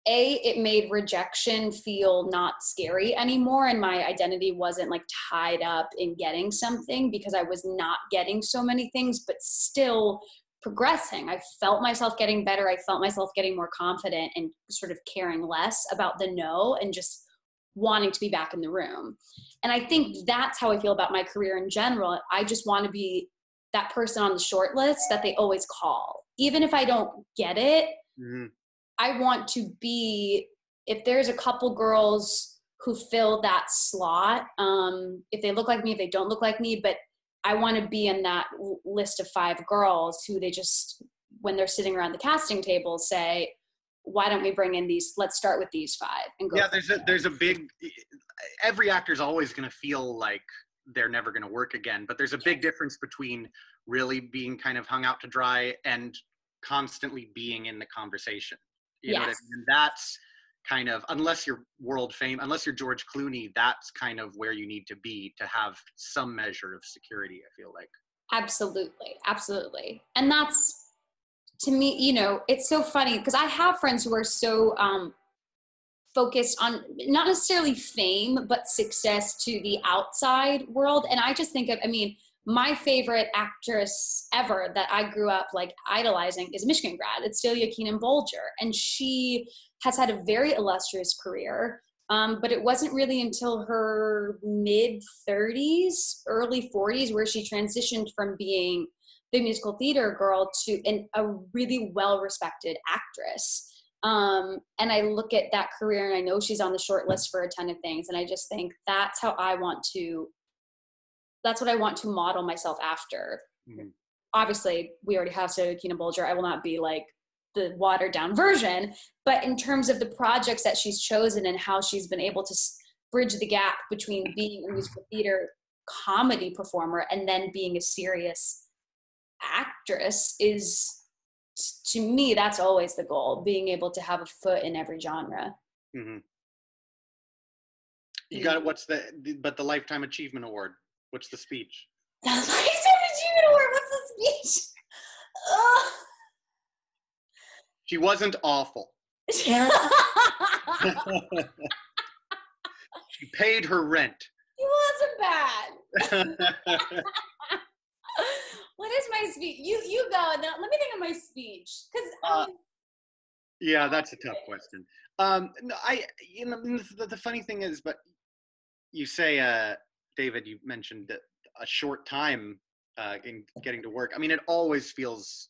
[SPEAKER 3] it made rejection feel not scary anymore, and my identity wasn't like tied up in getting something, because I was not getting so many things, but still progressing. I felt myself getting better. I felt myself getting more confident and sort of caring less about the no and just wanting to be back in the room. And I think that's how I feel about my career in general. I just want to be that person on the short list that they always call. Even if I don't get it, mm-hmm. I want to be, if there's a couple girls who fill that slot, if they look like me, if they don't look like me, but I want to be in that list of 5 girls who they just, when they're sitting around the casting table, say, why don't we bring in these, let's start with these 5 and go.
[SPEAKER 2] Yeah, there's a big, every actor's always going to feel like they're never going to work again, but there's a big difference between really being kind of hung out to dry and constantly being in the conversation. You know what I mean? And that's kind of, unless you're world famous, unless you're George Clooney, that's kind of where you need to be to have some measure of security, I feel like.
[SPEAKER 3] Absolutely. And that's, to me, it's so funny, because I have friends who are so focused on not necessarily fame, but success to the outside world. And I just think of, my favorite actress ever that I grew up like idolizing is a Michigan grad. It's Celia Keenan-Bolger. And she has had a very illustrious career, but it wasn't really until her mid-30s, early 40s, where she transitioned from being the musical theater girl to a really well-respected actress. And I look at that career, and I know she's on the short list for a ton of things. And I just think that's what I want to model myself after. Mm-hmm. Obviously, we already have Celia Keenan-Bolger. I will not be like the watered down version. But in terms of the projects that she's chosen and how she's been able to bridge the gap between being a musical theater comedy performer and then being a serious actress is, to me, that's always the goal, being able to have a foot in every genre.
[SPEAKER 2] Mm-hmm. You got it. What's the Lifetime Achievement Award? What's the speech?
[SPEAKER 3] The Lifetime Achievement Award, what's the speech? Ugh.
[SPEAKER 2] She wasn't awful. She paid her rent.
[SPEAKER 3] It wasn't bad. What is my speech? You go. Now, let me think of my speech.
[SPEAKER 2] Yeah, that's a tough question. The funny thing is, but you say, David, you mentioned that a short time in getting to work. I mean, it always feels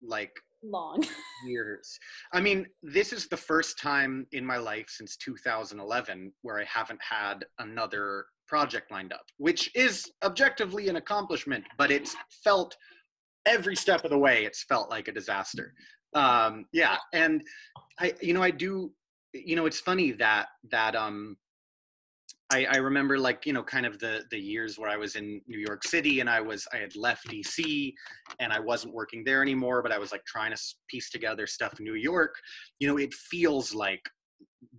[SPEAKER 2] like
[SPEAKER 3] long
[SPEAKER 2] years. I mean, this is the first time in my life since 2011 where I haven't had another project lined up, which is objectively an accomplishment, but it's felt every step of the way, it's felt like a disaster. Yeah. And I do, it's funny that I remember, like, kind of the years where I was in New York City and I had left DC and I wasn't working there anymore, but I was like trying to piece together stuff in New York. It feels like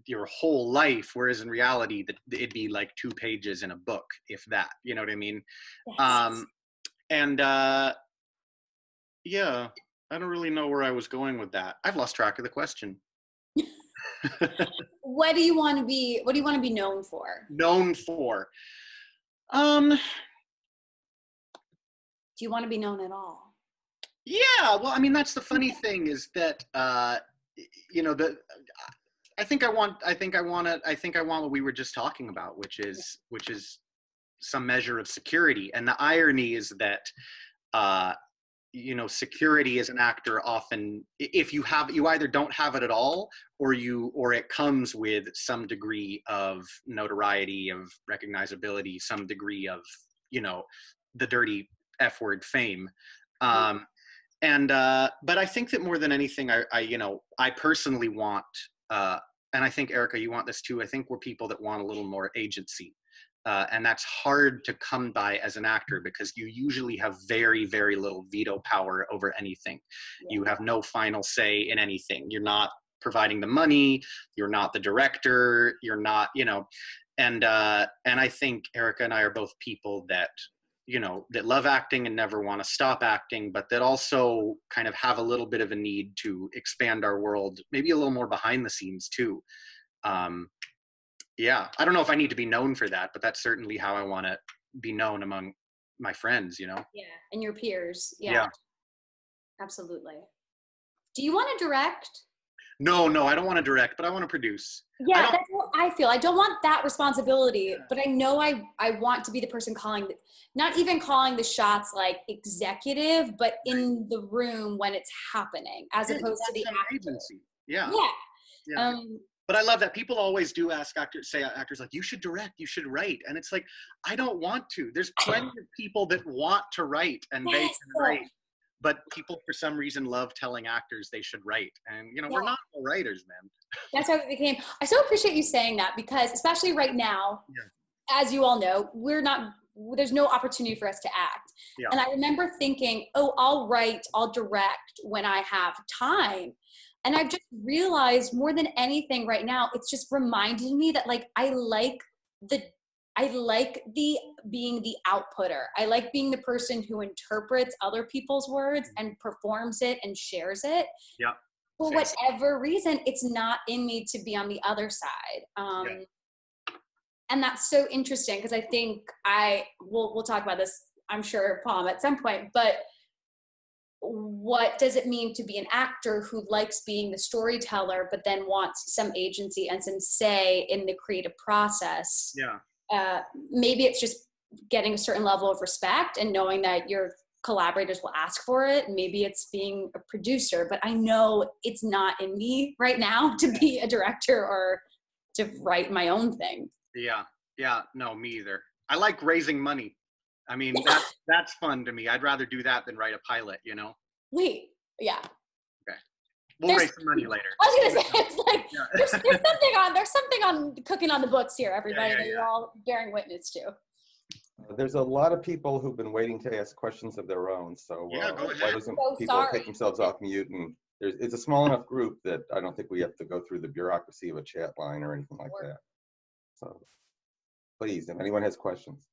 [SPEAKER 2] your whole life, whereas in reality it'd be like 2 pages in a book, if that, you know what I mean? Yes. Yeah, I don't really know where I was going with that. I've lost track of the question.
[SPEAKER 3] What do you want to be known for?
[SPEAKER 2] Known for?
[SPEAKER 3] Do you want to be known at all?
[SPEAKER 2] Yeah, well, I mean, that's the funny thing is that, I think I want what we were just talking about, which is some measure of security. And the irony is that, security as an actor often, if you either don't have it at all, or it comes with some degree of notoriety, of recognizability, some degree of, the dirty F word fame. But I think that more than anything, I personally want, and I think, Erika, you want this too. I think we're people that want a little more agency. And that's hard to come by as an actor because you usually have very, very little veto power over anything. Yeah. You have no final say in anything. You're not providing the money. You're not the director. You're not, and I think Erika and I are both people that, that love acting and never want to stop acting, but that also kind of have a little bit of a need to expand our world, maybe a little more behind the scenes too. Yeah, I don't know if I need to be known for that, but that's certainly how I want to be known among my friends, Yeah,
[SPEAKER 3] and your peers. Yeah. Absolutely. Do you want to direct?
[SPEAKER 2] No, I don't want to direct, but I want to produce.
[SPEAKER 3] Yeah, that's what I feel. I don't want that responsibility, but I know I want to be the person not even calling the shots like executive, but in the room when it's happening, as opposed to the agency.
[SPEAKER 2] Yeah.
[SPEAKER 3] Yeah.
[SPEAKER 2] But I love that people always do ask actors like, you should direct, you should write. And it's like, I don't want to. There's plenty of people that want to write and they can write. But people, for some reason, love telling actors they should write. And, we're not all writers, man.
[SPEAKER 3] That's how it became. I so appreciate you saying that because, especially right now, as you all know, there's no opportunity for us to act. Yeah. And I remember thinking, I'll write, I'll direct when I have time. And I've just realized more than anything right now, it's just reminded me that I like being the outputter. I like being the person who interprets other people's words and performs it and shares it.
[SPEAKER 2] Yeah.
[SPEAKER 3] For whatever reason, it's not in me to be on the other side. And that's so interesting because I think we'll talk about this, I'm sure, Pomme, at some point, but what does it mean to be an actor who likes being the storyteller, but then wants some agency and some say in the creative process?
[SPEAKER 2] Yeah.
[SPEAKER 3] Maybe it's just getting a certain level of respect and knowing that your collaborators will ask for it. Maybe it's being a producer, but I know it's not in me right now to be a director or to write my own thing.
[SPEAKER 2] Yeah. No, me either. I like raising money. I mean, that's fun to me. I'd rather do that than write a pilot,
[SPEAKER 3] Wait, yeah.
[SPEAKER 2] Okay. We'll raise some money later.
[SPEAKER 3] I was gonna say, it's like, there's something on cooking on the books here, everybody, that you're all bearing witness to.
[SPEAKER 1] There's a lot of people who've been waiting to ask questions of their own, so
[SPEAKER 2] go ahead.
[SPEAKER 1] why doesn't people take themselves off mute? And it's a small enough group that I don't think we have to go through the bureaucracy of a chat line or anything like that. So please, if anyone has questions.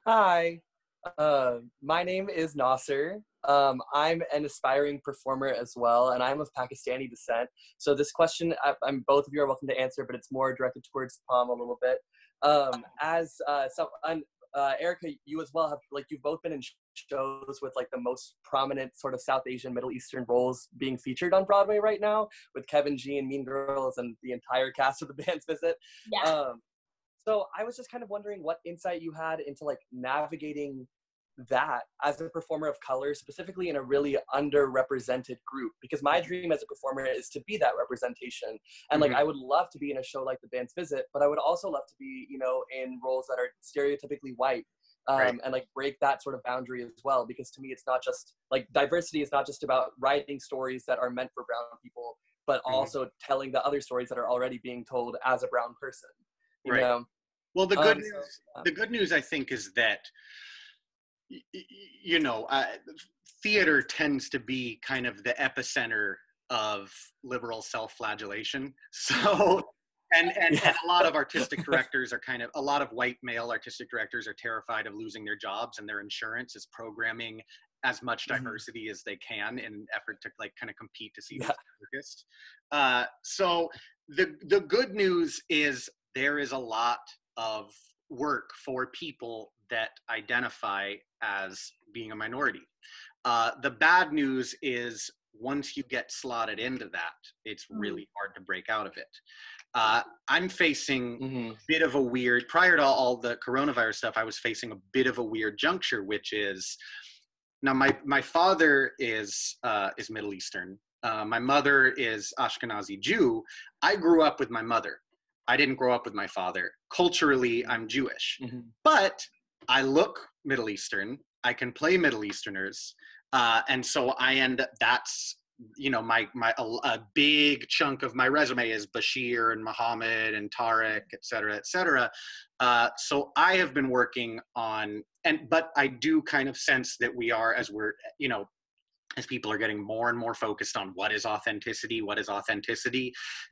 [SPEAKER 4] Hi, my name is Nasser. I'm an aspiring performer as well, and I'm of Pakistani descent. So this question, both of you are welcome to answer, but it's more directed towards Pomme a little bit. Erika, you as well have, like, you've both been in shows with like the most prominent sort of South Asian, Middle Eastern roles being featured on Broadway right now, with Kevin G and Mean Girls and the entire cast of The Band's Visit.
[SPEAKER 3] Yeah.
[SPEAKER 4] So I was just kind of wondering what insight you had into like navigating that as a performer of color, specifically in a really underrepresented group, because my dream as a performer is to be that representation. And like, I would love to be in a show like The Band's Visit, but I would also love to be, you know, in roles that are stereotypically white, and like break that sort of boundary as well. Because to me, it's not just like, diversity is not just about writing stories that are meant for brown people, but also telling the other stories that are already being told as a brown person, you know?
[SPEAKER 2] Well, the good news, I think, is that, you know, theater tends to be kind of the epicenter of liberal self-flagellation. So, and a lot of artistic directors are a lot of white male artistic directors are terrified of losing their jobs, and their insurance is programming as much diversity as they can in an effort to like kind of compete to see who's the biggest. So the good news is there is a lot of work for people that identify as being a minority. The bad news is once you get slotted into that, it's really hard to break out of it. I'm facing a bit of a weird, prior to all the coronavirus stuff, I was facing a bit of a weird juncture, which is, now my father is Middle Eastern. My mother is Ashkenazi Jew. I grew up with my mother. I didn't grow up with my father. Culturally, I'm Jewish, but I look Middle Eastern. I can play Middle Easterners. And so I end up, that's, you know, a big chunk of my resume is Bashir and Muhammad and Tariq, et cetera, et cetera. So I have been working on, but I do kind of sense that we are, as we're, you know, as people are getting more and more focused on what is authenticity,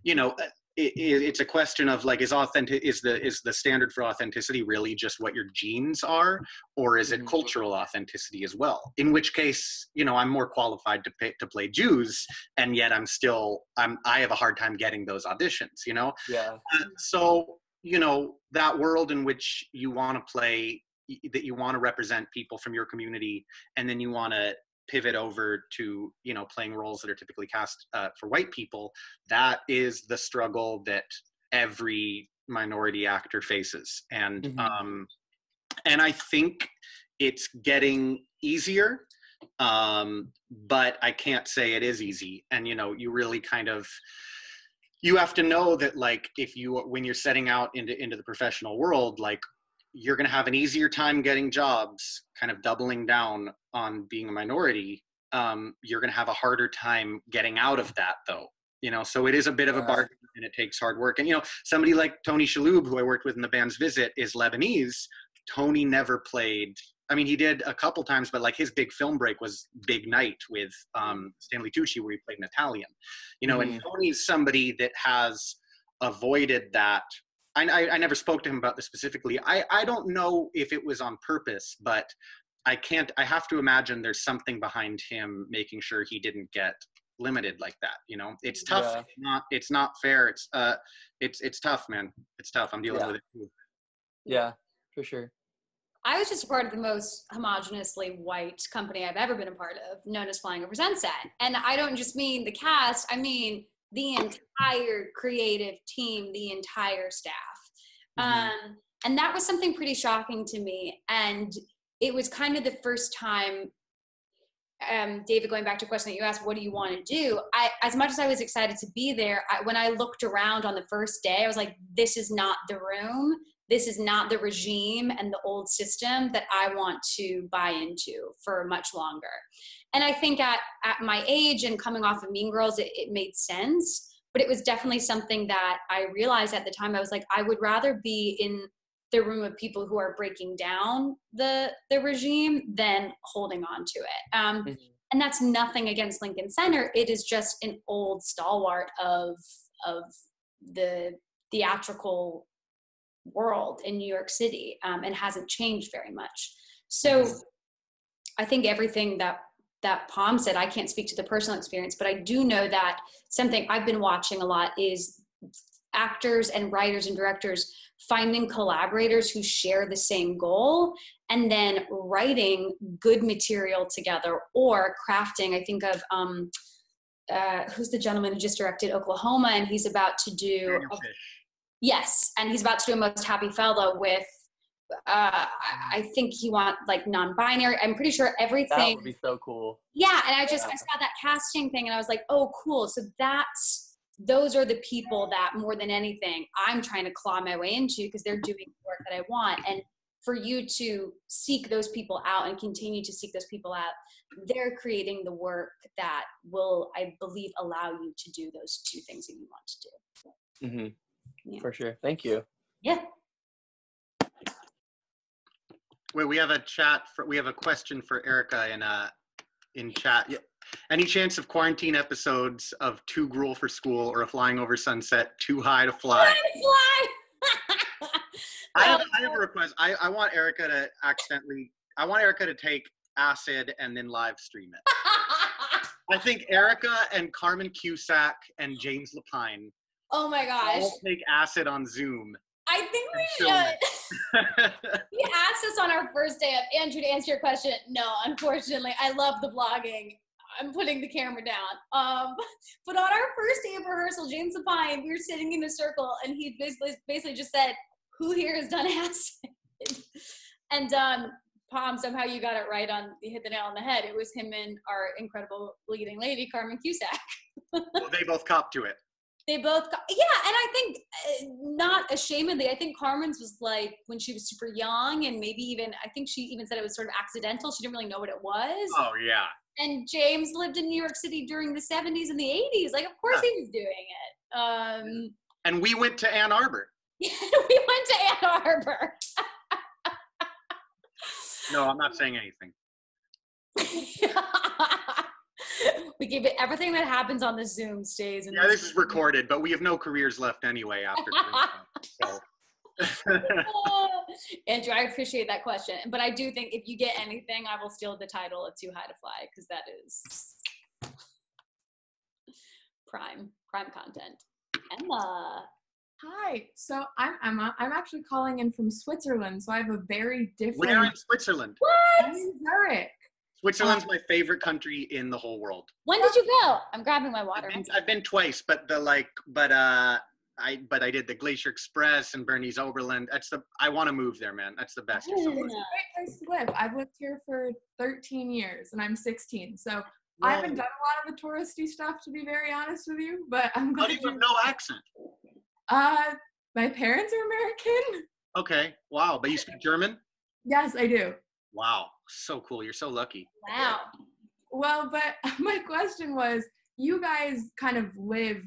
[SPEAKER 2] you know, it's a question of like, is the standard for authenticity really just what your genes are, or is it cultural authenticity as well? In which case, you know, I'm more qualified to play Jews, and yet I have a hard time getting those auditions, you know? Yeah. So, you know, that world in which you want to play, that you want to represent people from your community, and then you want to pivot over to, you know, playing roles that are typically cast for white people, that is the struggle that every minority actor faces. And and I think it's getting easier, but I can't say it is easy. And, you know, you really kind of, you have to know that, like, when you're setting out into the professional world, like, you're going to have an easier time getting jobs, kind of doubling down on being a minority. You're going to have a harder time getting out of that, though. You know, so it is a bit of a bargain, and it takes hard work. And, you know, somebody like Tony Shalhoub, who I worked with in The Band's Visit, is Lebanese. Tony never played, I mean, he did a couple times, but like his big film break was Big Night with Stanley Tucci, where he played an Italian. You know, and Tony's somebody that has avoided that. I never spoke to him about this specifically. I don't know if it was on purpose, but I have to imagine there's something behind him making sure he didn't get limited like that. You know, it's tough. Yeah. It's not fair. It's tough, man. It's tough. I'm dealing with it too.
[SPEAKER 4] Yeah, for sure.
[SPEAKER 3] I was just a part of the most homogeneously white company I've ever been a part of, known as Flying Over Sunset. And I don't just mean the cast, I mean the entire creative team, the entire staff. And that was something pretty shocking to me. And it was kind of the first time, David, going back to a question that you asked, what do you want to do? As much as I was excited to be there, when I looked around on the first day, I was like, this is not the room. This is not the regime and the old system that I want to buy into for much longer. And I think at my age and coming off of Mean Girls, it made sense. But it was definitely something that I realized at the time. I was like, I would rather be in the room of people who are breaking down the regime than holding on to it. And that's nothing against Lincoln Center. It is just an old stalwart of the theatrical world in New York City, and hasn't changed very much. So I think everything that Pomme said, I can't speak to the personal experience, but I do know that something I've been watching a lot is actors and writers and directors finding collaborators who share the same goal and then writing good material together or crafting. I think of who's the gentleman who just directed Oklahoma, and he's about to do yes, and he's about to do A Most Happy Fellow with I think he wants like non-binary. I'm pretty sure everything.
[SPEAKER 4] That would be so cool.
[SPEAKER 3] Yeah, and I saw that casting thing, and I was like, oh, cool. So those are the people that more than anything I'm trying to claw my way into, because they're doing the work that I want. And for you to seek those people out and continue to seek those people out, they're creating the work that will, I believe, allow you to do those two things that you want to do.
[SPEAKER 4] Mm-hmm. Yeah. For sure. Thank you.
[SPEAKER 3] Yeah.
[SPEAKER 2] Wait, we have a question for Erika in chat. Any chance of quarantine episodes of Too Gruel for School or A Flying Over Sunset, Too High to Fly? I have a request. I want Erika to take acid and then live stream it. I think Erika and Carmen Cusack and James Lapine.
[SPEAKER 3] Oh my gosh.
[SPEAKER 2] All take acid on Zoom.
[SPEAKER 3] I think we should. He asked us on our first day of, Andrew, to answer your question, no, unfortunately. I love the vlogging. I'm putting the camera down. But on our first day of rehearsal, James Lapine, we were sitting in a circle, and he basically just said, who here has done acid? And Pomme, somehow you got it right you hit the nail on the head. It was him and our incredible leading lady, Carmen Cusack.
[SPEAKER 2] Well, they both copped to it.
[SPEAKER 3] They both, yeah, and I think, not ashamedly, I think Carmen's was like when she was super young, and maybe even, I think she even said it was sort of accidental. She didn't really know what it was.
[SPEAKER 2] Oh, yeah. And
[SPEAKER 3] James lived in New York City during the 70s and the 80s. Like, of course he was doing it.
[SPEAKER 2] And we went to Ann Arbor.
[SPEAKER 3] Yeah, we went to Ann Arbor.
[SPEAKER 2] No, I'm not saying anything.
[SPEAKER 3] We give it everything that happens on the Zoom stays.
[SPEAKER 2] Yeah, this is recorded, but we have no careers left anyway after doing that.
[SPEAKER 3] Andrew, I appreciate that question, but I do think if you get anything, I will steal the title of Too High to Fly, because that is prime content. Emma.
[SPEAKER 5] Hi, so I'm Emma. I'm actually calling in from Switzerland, so I have a very different.
[SPEAKER 2] Where in Switzerland?
[SPEAKER 3] What?
[SPEAKER 5] I'm Zurich.
[SPEAKER 2] Switzerland's my favorite country in the whole world.
[SPEAKER 3] When did you go? I'm grabbing my water.
[SPEAKER 2] I've been twice, but I did the Glacier Express and Bernese Oberland. I want to move there, man. That's the best.
[SPEAKER 5] It's a great place to live. I've lived here for 13 years, and I'm 16. So I haven't done a lot of the touristy stuff, to be very honest with you. But I'm glad.
[SPEAKER 2] How do you have no accent?
[SPEAKER 5] My parents are American.
[SPEAKER 2] Okay. Wow. But you speak German?
[SPEAKER 5] Yes, I do.
[SPEAKER 2] Wow. So cool. You're so lucky.
[SPEAKER 3] Wow.
[SPEAKER 5] Well, but my question was, you guys kind of live,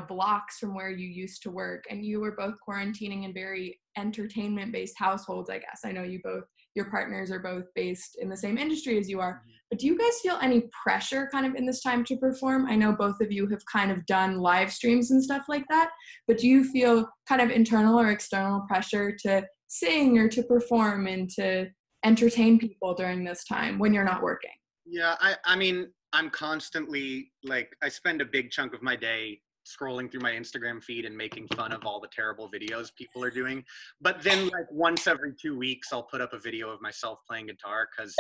[SPEAKER 5] blocks from where you used to work, and you were both quarantining in very entertainment-based households, I guess. I know your partners are both based in the same industry as you are, but do you guys feel any pressure kind of in this time to perform? I know both of you have kind of done live streams and stuff like that, but do you feel kind of internal or external pressure to sing or to perform and to entertain people during this time when you're not working?
[SPEAKER 2] Yeah, I mean, I'm constantly, I spend a big chunk of my day scrolling through my Instagram feed and making fun of all the terrible videos people are doing. But then once every 2 weeks, I'll put up a video of myself playing guitar, because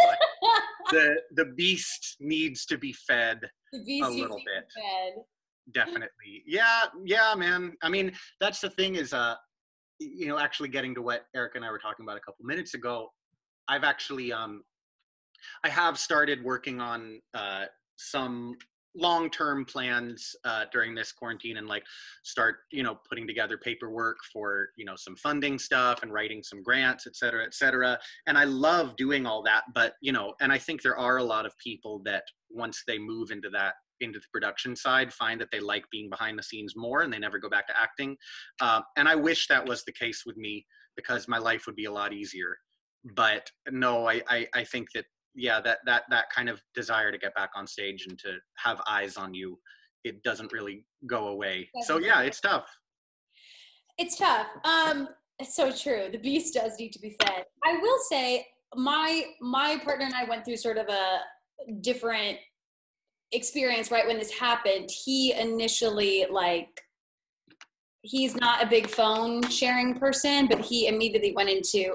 [SPEAKER 2] the beast needs to be fed a little bit. Definitely. Yeah, man. I mean, that's the thing is, actually getting to what Erika and I were talking about a couple minutes ago, I've actually I have started working on some long-term plans during this quarantine, and like start, putting together paperwork for, some funding stuff and writing some grants, et cetera, and I love doing all that. But and I think there are a lot of people that once they move into the production side, find that they like being behind the scenes more, and they never go back to acting, and I wish that was the case with me, because my life would be a lot easier. But no, I think that, yeah, that kind of desire to get back on stage and to have eyes on you, it doesn't really go away. So yeah, it's tough.
[SPEAKER 3] It's tough. It's so true. The beast does need to be fed. I will say my partner and I went through sort of a different experience right when this happened. He initially, he's not a big phone sharing person, but he immediately went into,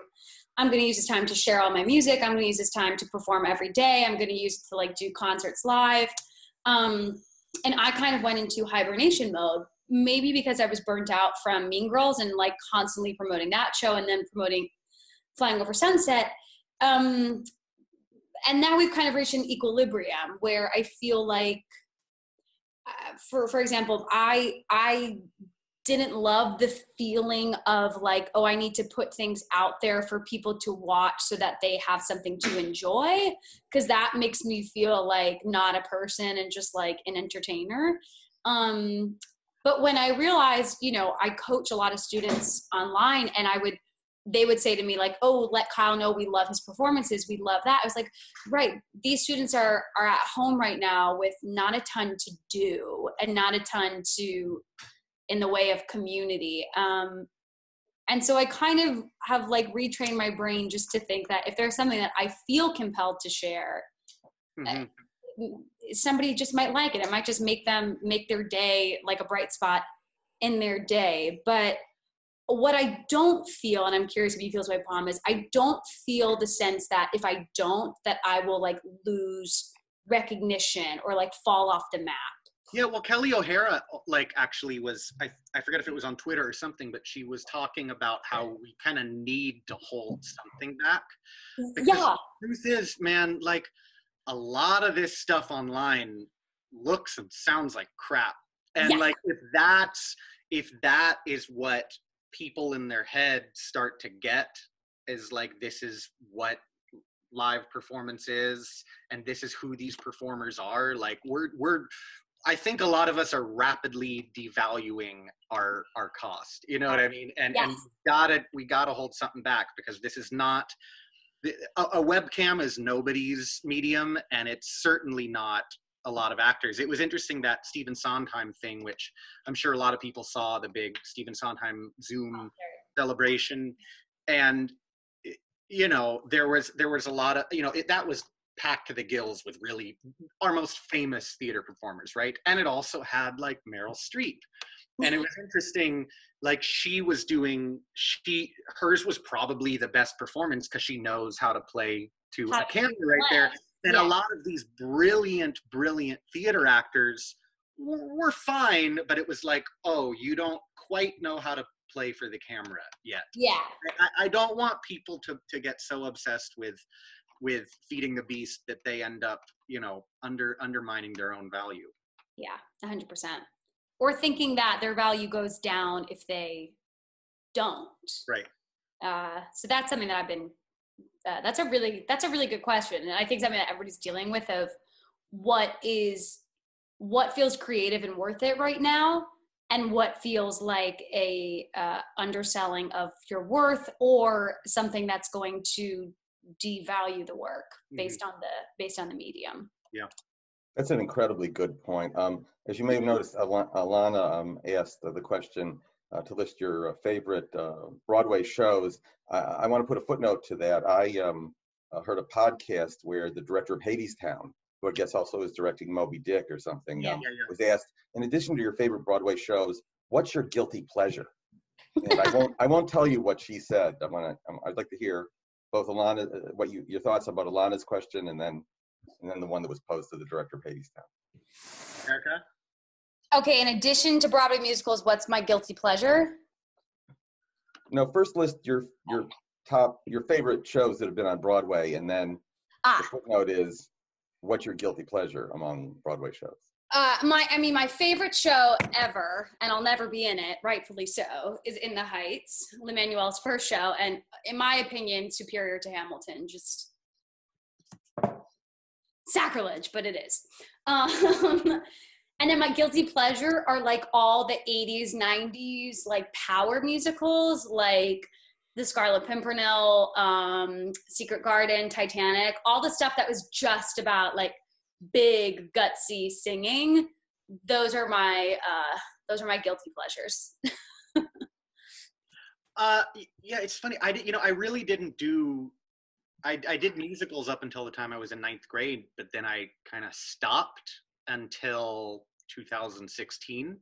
[SPEAKER 3] I'm going to use this time to share all my music. I'm going to use this time to perform every day. I'm going to use it to do concerts live. And I kind of went into hibernation mode, maybe because I was burnt out from Mean Girls and constantly promoting that show and then promoting Flying Over Sunset. And now we've kind of reached an equilibrium where I feel like, for example, I didn't love the feeling of oh, I need to put things out there for people to watch so that they have something to enjoy, because that makes me feel like not a person and just an entertainer. But when I realized, I coach a lot of students online, and they would say to me oh, let Kyle know we love his performances. We love that. I was like, right. These students are at home right now with not a ton to do and not a ton in the way of community. And so I kind of have retrained my brain just to think that if there's something that I feel compelled to share, somebody just might like it. It might just make their day a bright spot in their day. But what I don't feel, and I'm curious if you feel this way, Pomme, is I don't feel the sense that if I don't, that I will lose recognition or fall off the map.
[SPEAKER 2] Yeah, well, Kelly O'Hara, actually was, I forget if it was on Twitter or something, but she was talking about how we kind of need to hold something back. Because the truth is, man, a lot of this stuff online looks and sounds like crap. And if that is what people in their head start to get, is this is what live performance is, and this is who these performers are, I think a lot of us are rapidly devaluing our cost. You know what I mean? And we gotta hold something back, because this is not a webcam is nobody's medium, and it's certainly not a lot of actors. It was interesting, that Stephen Sondheim thing, which I'm sure a lot of people saw, the big Stephen Sondheim Zoom celebration, and there was a lot of that was packed to the gills with really our most famous theater performers, right? And it also had Meryl Streep, and it was interesting. Hers was probably the best performance, because she knows how to play to a camera right there. And a lot of these brilliant theater actors were fine, but it was oh, you don't quite know how to play for the camera yet. Yeah. I don't want people to get so obsessed with feeding the beast that they end up, undermining their own value.
[SPEAKER 3] Yeah, 100%. Or thinking that their value goes down if they don't. Right. So that's something that I've been, that's a really good question. And I think something that everybody's dealing with, of what feels creative and worth it right now, and what feels like a underselling of your worth, or something that's going to devalue the work based on the medium.
[SPEAKER 2] Yeah,
[SPEAKER 1] that's an incredibly good point. As you may have noticed, Alana asked the question to list your favorite Broadway shows. I want to put a footnote to that. I heard a podcast where the director of Hadestown, who I guess also is directing Moby Dick or something, was asked, in addition to your favorite Broadway shows, what's your guilty pleasure? And I won't tell you what she said. I'd like to hear both Alana, your thoughts about Alana's question, and then the one that was posed to the director of Hadestown.
[SPEAKER 2] Erika?
[SPEAKER 3] Okay, in addition to Broadway musicals, what's my guilty pleasure?
[SPEAKER 1] No, first list your favorite shows that have been on Broadway, and then The footnote is, what's your guilty pleasure among Broadway shows?
[SPEAKER 3] My favorite show ever, and I'll never be in it, rightfully so, is In the Heights, Lin-Manuel's first show, and in my opinion, superior to Hamilton. Just sacrilege, but it is. And then my guilty pleasure are like all the 80s, 90s, like power musicals, like The Scarlet Pimpernel, Secret Garden, Titanic, all the stuff that was just about like big gutsy singing. Those are my guilty pleasures.
[SPEAKER 2] Yeah, it's funny. I really didn't do. I did musicals up until the time I was in 9th grade, but then I kind of stopped until 2016.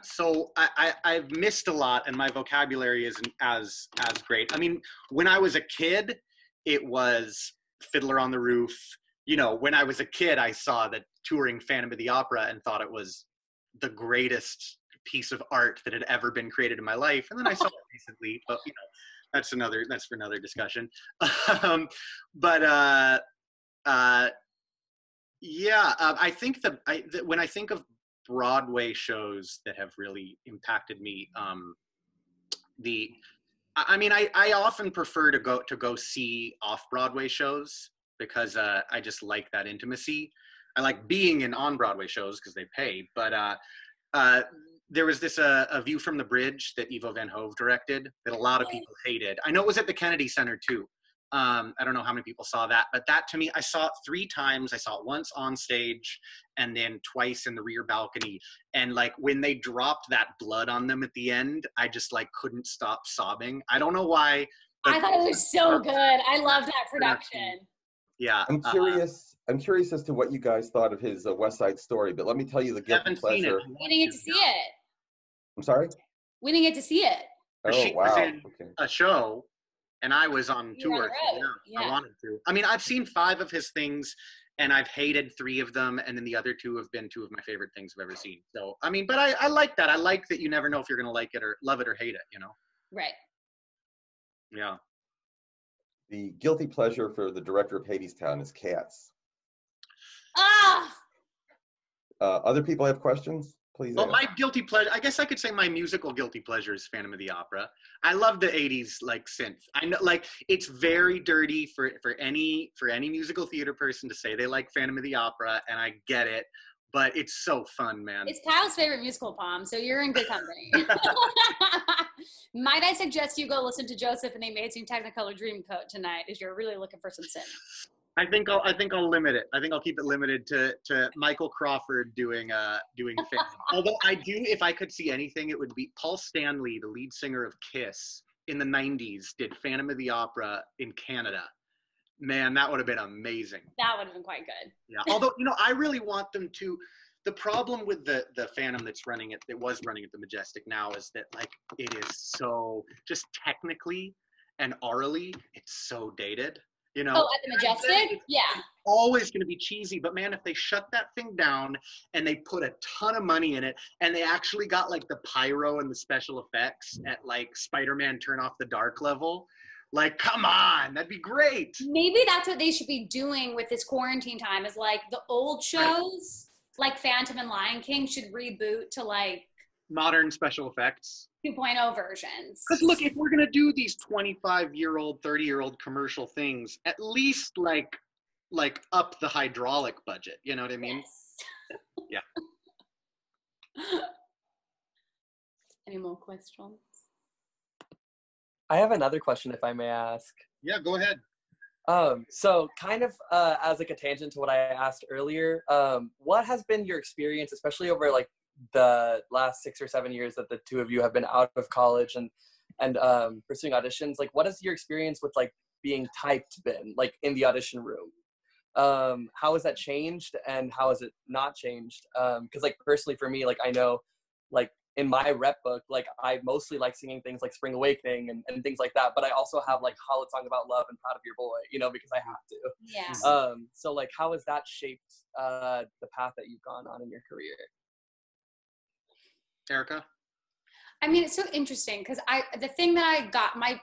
[SPEAKER 2] So I've missed a lot, and my vocabulary isn't as great. I mean, when I was a kid, it was Fiddler on the Roof. You know, when I was a kid, I saw the touring Phantom of the Opera and thought it was the greatest piece of art that had ever been created in my life. And then I saw it recently, but you know, that's for another discussion. I think when I think of Broadway shows that have really impacted me, I often prefer to go see off-Broadway shows because I just like that intimacy. I like being in on-Broadway shows because they pay, but there was this A View from the Bridge that Ivo Van Hove directed that a lot of people hated. I know it was at the Kennedy Center too. I don't know how many people saw that, but that to me, I saw it 3 times. I saw it once on stage and then twice in the rear balcony. And like when they dropped that blood on them at the end, I just like couldn't stop sobbing. I don't know why.
[SPEAKER 3] I thought it was so good. I love that production.
[SPEAKER 2] Yeah.
[SPEAKER 1] I'm curious as to what you guys thought of his West Side Story, but let me tell you the guilty pleasure.
[SPEAKER 3] We didn't get to see it.
[SPEAKER 1] I'm sorry?
[SPEAKER 3] We didn't get to see it.
[SPEAKER 2] She was in a show. And I was on tour.
[SPEAKER 3] Yeah.
[SPEAKER 2] I wanted to. I mean, I've seen 5 of his things, and I've hated 3 of them, and then the other 2 have been 2 of my favorite things I've ever seen. So, I mean, but I like that. I like that you never know if you're going to like it or love it or hate it, you know?
[SPEAKER 3] Right.
[SPEAKER 2] Yeah.
[SPEAKER 1] The guilty pleasure for the director of Hadestown is Cats. Other people have questions? Please.
[SPEAKER 2] Well, my guilty pleasure, I guess I could say my musical guilty pleasure is Phantom of the Opera. I love the 80s like synth. I know like it's very dirty for any musical theater person to say they like Phantom of the Opera, and I get it, but it's so fun, man.
[SPEAKER 3] It's Kyle's favorite musical, Pomme, so you're in good company. Might I suggest you go listen to Joseph and the Amazing Technicolor Dreamcoat tonight if you're really looking for some synth.
[SPEAKER 2] I think I'll limit it. I think I'll keep it limited to Michael Crawford doing Phantom. Although I do, if I could see anything, it would be Paul Stanley, the lead singer of Kiss in the 90s, did Phantom of the Opera in Canada. Man, that would have been amazing.
[SPEAKER 3] That would have been quite good.
[SPEAKER 2] Yeah. Although, you know, I really want them to. The problem with the Phantom that was running at the Majestic now is that like it is so just technically and orally, it's so dated. You know,
[SPEAKER 3] at the Majestic? Yeah.
[SPEAKER 2] Always going to be cheesy, but man, if they shut that thing down and they put a ton of money in it and they actually got like the pyro and the special effects at like Spider-Man Turn Off the Dark level, like, come on, that'd be great.
[SPEAKER 3] Maybe that's what they should be doing with this quarantine time is like the old shows, like Phantom and Lion King should reboot to like
[SPEAKER 2] modern special effects.
[SPEAKER 3] 2.0 versions.
[SPEAKER 2] Because look, if we're going to do these 25-year-old, 30-year-old commercial things, at least like up the hydraulic budget. You know what I mean?
[SPEAKER 3] Yes. Yeah. Any more questions?
[SPEAKER 4] I have another question, if I may ask.
[SPEAKER 2] Yeah, go ahead.
[SPEAKER 4] So kind of as like a tangent to what I asked earlier, what has been your experience, especially over like the last 6 or 7 years that the 2 of you have been out of college and pursuing auditions? Like, what has your experience with like being typed been like in the audition room? How has that changed and how has it not changed? Because like personally for me, like I know like in my rep book, like I mostly like singing things like Spring Awakening and things like that, but I also have like Hollow Song About Love and Proud of Your Boy, you know, because I have to.
[SPEAKER 3] Yeah.
[SPEAKER 4] So like how has that shaped the path that you've gone on in your career?
[SPEAKER 2] Erika?
[SPEAKER 3] I mean, it's so interesting because the thing that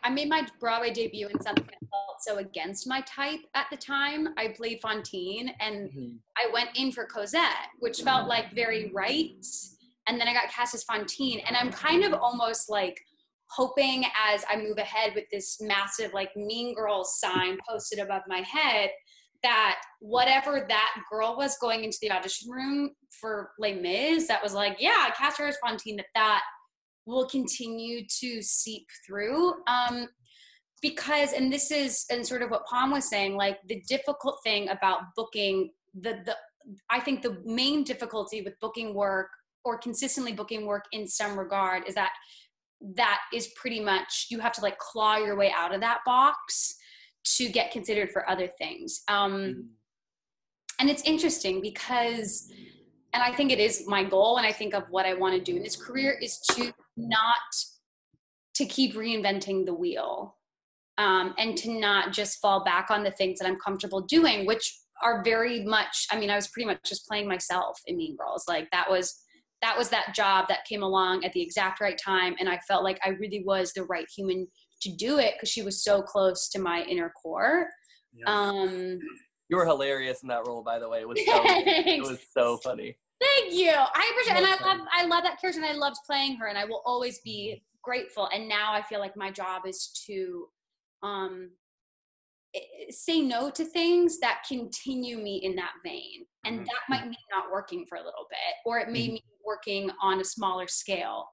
[SPEAKER 3] I made my Broadway debut in something that felt felt so against my type at the time. I played Fantine, and I went in for Cosette, which felt like very right. And then I got cast as Fantine, and I'm kind of almost like hoping as I move ahead with this massive like Mean Girls sign posted above my head, that whatever that girl was going into the audition room for Les Mis, that was like, yeah, cast her as Fantine, that will continue to seep through. Because, and this is, and sort of what Pomme was saying, like the difficult thing about booking, I think the main difficulty with booking work or consistently booking work in some regard is that is pretty much, you have to like claw your way out of that box to get considered for other things. And it's interesting because, and I think it is my goal, and I think of what I want to do in this career is to keep reinventing the wheel, and to not just fall back on the things that I'm comfortable doing, which are very much, I mean, I was pretty much just playing myself in Mean Girls. Like that was that job that came along at the exact right time. And I felt like I really was the right human to do it because she was so close to my inner core.
[SPEAKER 4] Yeah. You were hilarious in that role, by the way. It was so funny.
[SPEAKER 3] Thank you. I appreciate it. And I love that character, and I loved playing her, and I will always be grateful. And now I feel like my job is to say no to things that continue me in that vein. And that might mean not working for a little bit, or it may mean working on a smaller scale.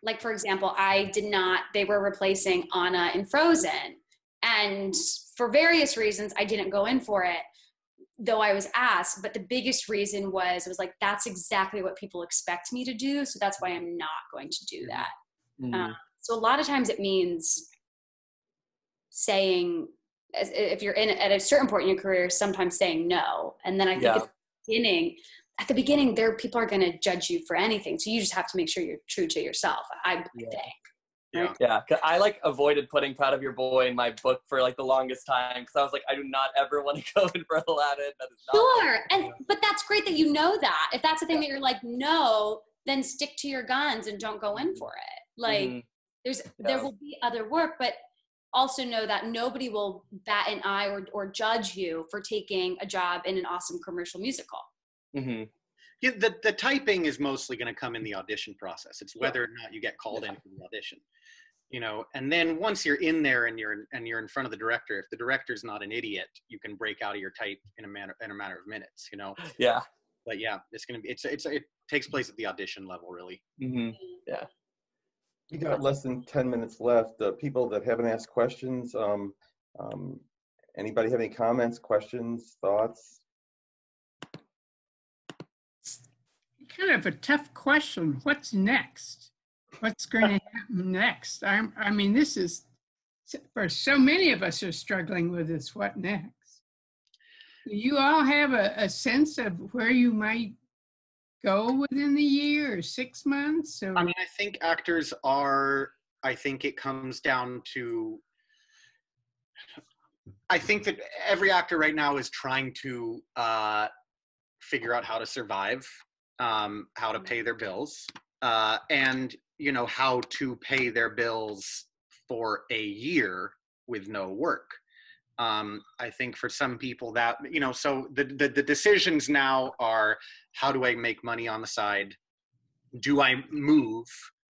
[SPEAKER 3] Like, for example, they were replacing Anna in Frozen. And for various reasons, I didn't go in for it, though I was asked. But the biggest reason was, it was like, that's exactly what people expect me to do. So that's why I'm not going to do that. So a lot of times it means saying, if you're at a certain point in your career, sometimes saying no. And then I think at the beginning, people are going to judge you for anything. So you just have to make sure you're true to yourself, I think. Right?
[SPEAKER 4] Yeah. Cause I like avoided putting Proud of Your Boy in my book for like the longest time. Cause I was like, I do not ever want to go in for Aladdin. That is not
[SPEAKER 3] sure. But that's great that you know that. If that's the thing that you're like, no, then stick to your guns and don't go in for it. Like there will be other work, but also know that nobody will bat an eye or judge you for taking a job in an awesome commercial musical.
[SPEAKER 2] Yeah, the typing is mostly going to come in the audition process. It's whether or not you get called in for the audition, and then once you're in there and you're in front of the director, if the director's not an idiot, you can break out of your type in a matter of minutes,
[SPEAKER 4] Yeah.
[SPEAKER 2] But yeah, it takes place at the audition level, really.
[SPEAKER 4] Yeah.
[SPEAKER 1] We got less than 10 minutes left. People that haven't asked questions, anybody have any comments, questions, thoughts?
[SPEAKER 6] Kind of a tough question. What's next? What's going to happen next? I mean, this is, for so many of us are struggling with this, what next? Do you all have a sense of where you might go within the year or 6 months? Or?
[SPEAKER 2] I mean, I think actors I think it comes down to, I think that every actor right now is trying to figure out how to survive, how to pay their bills, and, how to pay their bills for a year with no work. I think for some people that, so the decisions now are, how do I make money on the side? Do I move?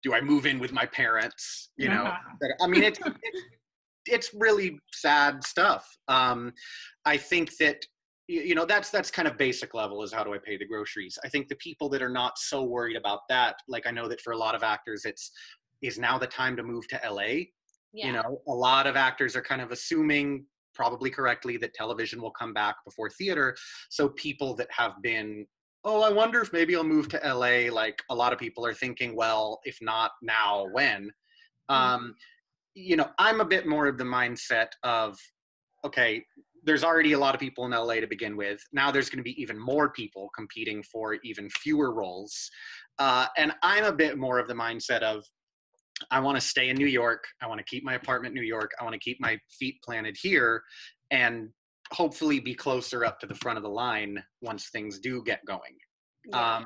[SPEAKER 2] Do I move in with my parents? I mean, it's really sad stuff. I think that, that's kind of basic level, is how do I pay the groceries? I think the people that are not so worried about that, like I know that for a lot of actors, is now the time to move to LA.
[SPEAKER 3] Yeah.
[SPEAKER 2] A lot of actors are kind of assuming, probably correctly, that television will come back before theater. So people that have been, I wonder if maybe I'll move to LA, like a lot of people are thinking, well, if not now, when? I'm a bit more of the mindset of, okay, there's already a lot of people in LA to begin with. Now there's going to be even more people competing for even fewer roles. And I'm a bit more of the mindset of, I want to stay in New York. I want to keep my apartment in New York. I want to keep my feet planted here and hopefully be closer up to the front of the line once things do get going.
[SPEAKER 3] Yeah.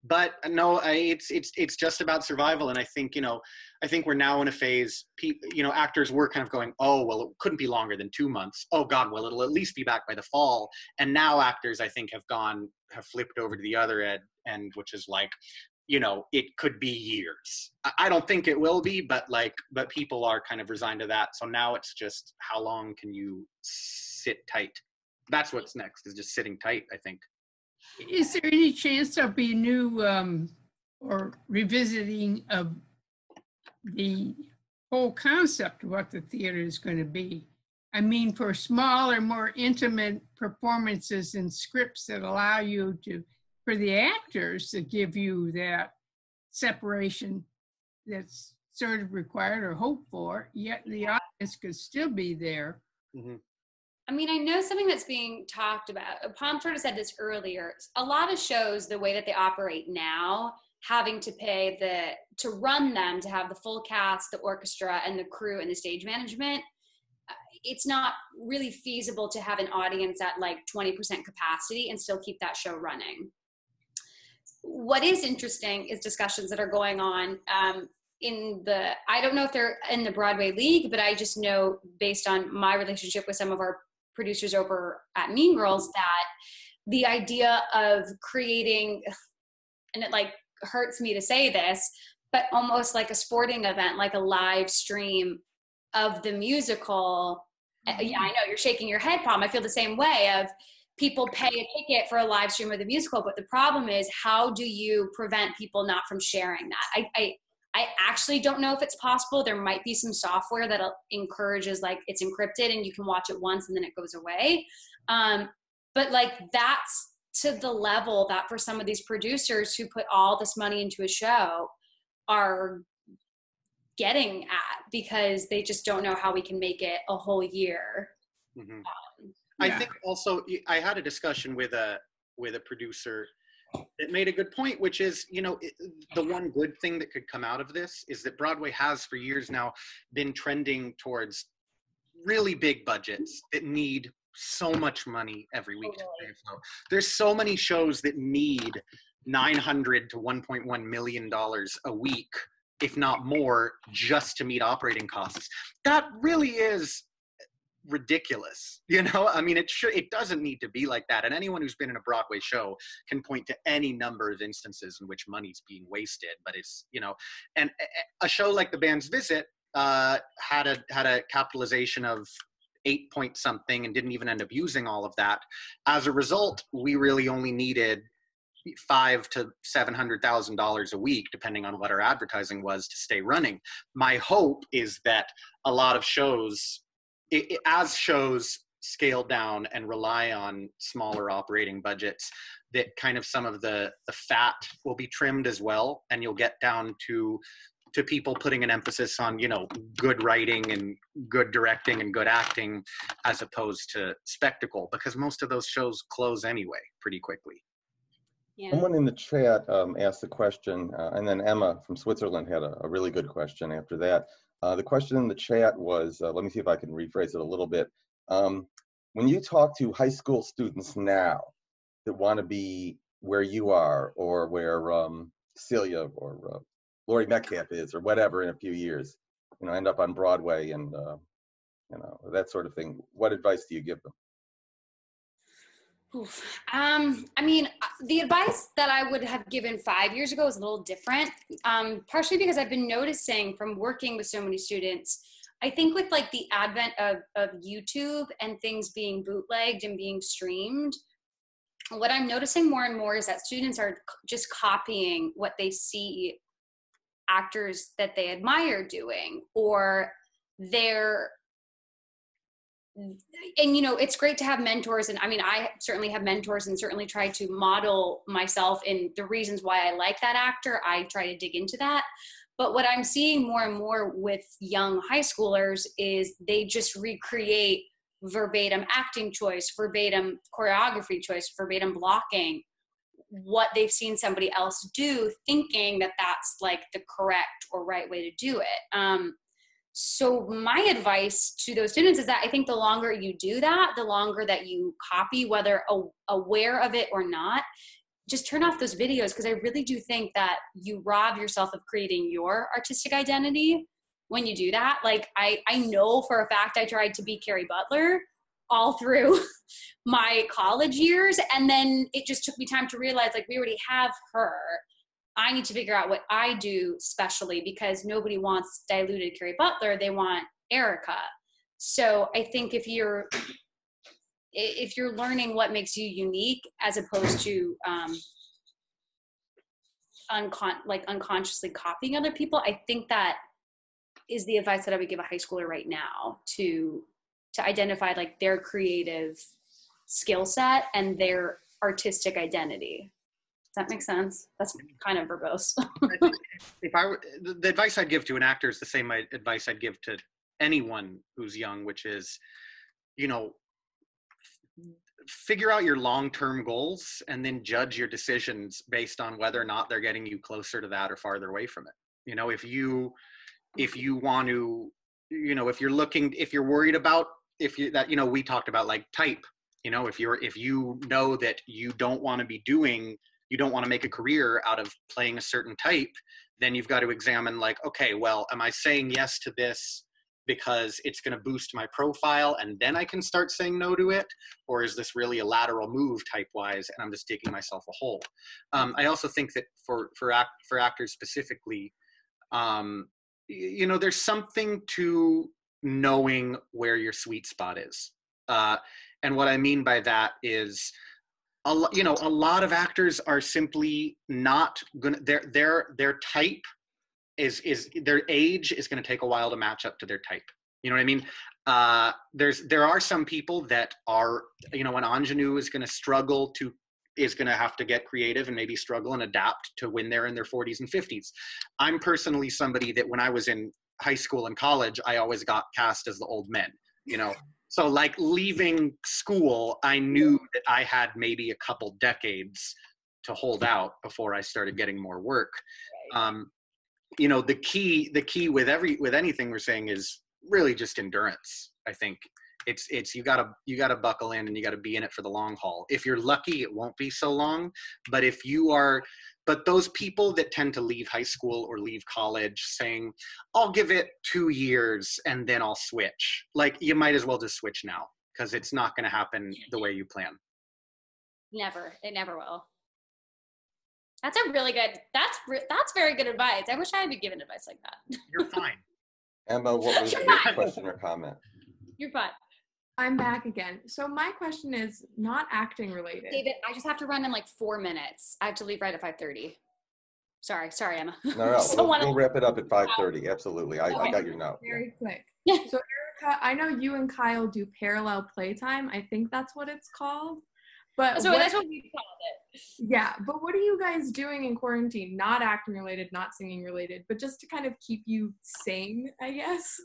[SPEAKER 2] But no, it's just about survival. And I think, I think we're now in a phase, actors were kind of going, oh, well, it couldn't be longer than 2 months. Oh God, well, it'll at least be back by the fall. And now actors, I think, have flipped over to the other end, which is like, it could be years. I don't think it will be, but people are kind of resigned to that. So now it's just, how long can you sit tight? That's what's next, is just sitting tight, I think.
[SPEAKER 6] Is there any chance there'll be new or revisiting of the whole concept of what the theater is going to be? I mean, for smaller, more intimate performances and scripts that allow you for the actors to give you that separation that's sort of required or hoped for, yet the audience could still be there.
[SPEAKER 2] Mm-hmm.
[SPEAKER 3] I mean, I know something that's being talked about. Pomme sort of said this earlier. A lot of shows, the way that they operate now, having to pay to run them, to have the full cast, the orchestra, and the crew, and the stage management, it's not really feasible to have an audience at like 20% capacity and still keep that show running. What is interesting is discussions that are going on I don't know if they're in the Broadway League, but I just know, based on my relationship with some of our producers over at Mean Girls, that the idea of creating, and it like hurts me to say this, but almost like a sporting event, like a live stream of the musical. Yeah, I know you're shaking your head, Pomme. I feel the same way. Of people pay a ticket for a live stream of the musical, but the problem is, how do you prevent people not from sharing that? I actually don't know if it's possible. There might be some software that encourages, like, it's encrypted and you can watch it once and then it goes away. But like, that's to the level that for some of these producers who put all this money into a show are getting at, because they just don't know how we can make it a whole year.
[SPEAKER 2] Mm-hmm. I think also, I had a discussion with a producer that made a good point, which is, the one good thing that could come out of this is that Broadway has for years now been trending towards really big budgets that need so much money every week to pay for. There's so many shows that need $900 to $1.1 million a week, if not more, just to meet operating costs. That really is ridiculous. I mean, it doesn't need to be like that. And anyone who's been in a Broadway show can point to any number of instances in which money's being wasted. But it's, and a show like The Band's Visit had a capitalization of 8 point something and didn't even end up using all of that. As a result, we really only needed $500,000 to $700,000 a week, depending on what our advertising was, to stay running. My hope is that a lot of shows, as shows scale down and rely on smaller operating budgets, that kind of some of the fat will be trimmed as well, and you'll get down to people putting an emphasis on, good writing and good directing and good acting, as opposed to spectacle, because most of those shows close anyway pretty quickly.
[SPEAKER 3] Yeah.
[SPEAKER 1] Someone in the chat asked the question, and then Emma from Switzerland had a really good question after that. The question in the chat was, let me see if I can rephrase it a little bit. When you talk to high school students now that want to be where you are, or where Celia or Laurie Metcalf is, or whatever, in a few years, end up on Broadway and, that sort of thing, what advice do you give them?
[SPEAKER 3] I mean, the advice that I would have given 5 years ago is a little different, partially because I've been noticing from working with so many students, I think with like the advent of YouTube and things being bootlegged and being streamed, what I'm noticing more and more is that students are just copying what they see actors that they admire doing, or it's great to have mentors. And I mean, I certainly have mentors and certainly try to model myself in the reasons why I like that actor. I try to dig into that. But what I'm seeing more and more with young high schoolers is they just recreate verbatim acting choice, verbatim choreography choice, verbatim blocking, what they've seen somebody else do, thinking that that's like the correct or right way to do it. So my advice to those students is that I think the longer you do that, the longer that you copy, whether aware of it or not, just turn off those videos, because I really do think that you rob yourself of creating your artistic identity when you do that. Like I know for a fact I tried to be Carrie Butler all through my college years, and then it just took me time to realize, like, we already have her. I need to figure out what I do specially, because nobody wants diluted Carrie Butler, they want Erika. So I think if you're learning what makes you unique, as opposed to unconsciously copying other people, I think that is the advice that I would give a high schooler right now, to identify like their creative skill set and their artistic identity. Does that make sense? That's kind of verbose.
[SPEAKER 2] If I were, the advice I'd give to an actor is the same advice I'd give to anyone who's young, which is, you know, figure out your long-term goals and then judge your decisions based on whether or not they're getting you closer to that or farther away from it. You know, if you want to, you know, if you're worried about, we talked about like type, you know, if you know that you don't want to make a career out of playing a certain type, then you've got to examine like, okay, well, am I saying yes to this because it's going to boost my profile and then I can start saying no to it? Or is this really a lateral move type wise and I'm just digging myself a hole? I also think that for actors specifically, you know, there's something to knowing where your sweet spot is. And what I mean by that is, a lot of actors are simply not gonna, their type is their age is going to take a while to match up to their type. You know what I mean? There are some people that are, you know, an ingenue is going to have to get creative and maybe struggle and adapt to when they're in their 40s and 50s. I'm personally somebody that when I was in high school and college, I always got cast as the old men, you know? So like leaving school, I knew that I had maybe a couple decades to hold out before I started getting more work. You know, the key with anything we're saying is really just endurance. I think it's you gotta buckle in and you gotta be in it for the long haul. If you're lucky, it won't be so long, but those people that tend to leave high school or leave college saying, I'll give it 2 years and then I'll switch. Like, you might as well just switch now, because it's not going to happen the way you plan.
[SPEAKER 3] Never. It never will. That's a really good, that's very good advice. I wish I had been given advice like that.
[SPEAKER 2] You're fine.
[SPEAKER 1] Emma, what was your question or comment?
[SPEAKER 3] You're fine.
[SPEAKER 5] I'm back again. So my question is not acting related.
[SPEAKER 3] David, I just have to run in like 4 minutes. I have to leave right at 5:30. Sorry, Emma.
[SPEAKER 1] No, we'll wrap it up at 5:30. Absolutely. I got your note.
[SPEAKER 5] Very quick. So Erika, I know you and Kyle do parallel playtime. I think that's what it's called. But
[SPEAKER 3] so that's what we called it.
[SPEAKER 5] Yeah, but what are you guys doing in quarantine? Not acting related, not singing related, but just to kind of keep you sane, I guess.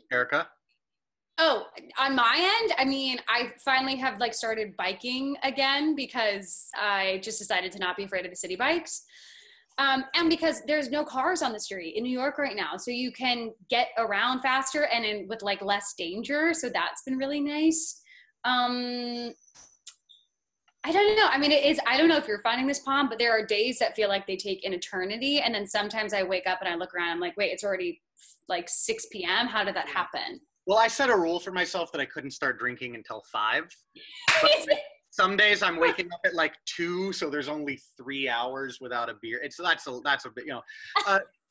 [SPEAKER 2] Erika?
[SPEAKER 3] Oh, on my end, I mean, I finally have like started biking again because I just decided to not be afraid of the city bikes. And because there's no cars on the street in New York right now. So you can get around faster and with like less danger. So that's been really nice. I don't know. I mean, I don't know if you're finding this, Pomme, but there are days that feel like they take an eternity. And then sometimes I wake up and I look around, I'm like, wait, it's already like 6 p.m. How did that happen?
[SPEAKER 2] Well, I set a rule for myself that I couldn't start drinking until 5. But some days I'm waking up at like 2, so there's only 3 hours without a beer. That's a bit, you know.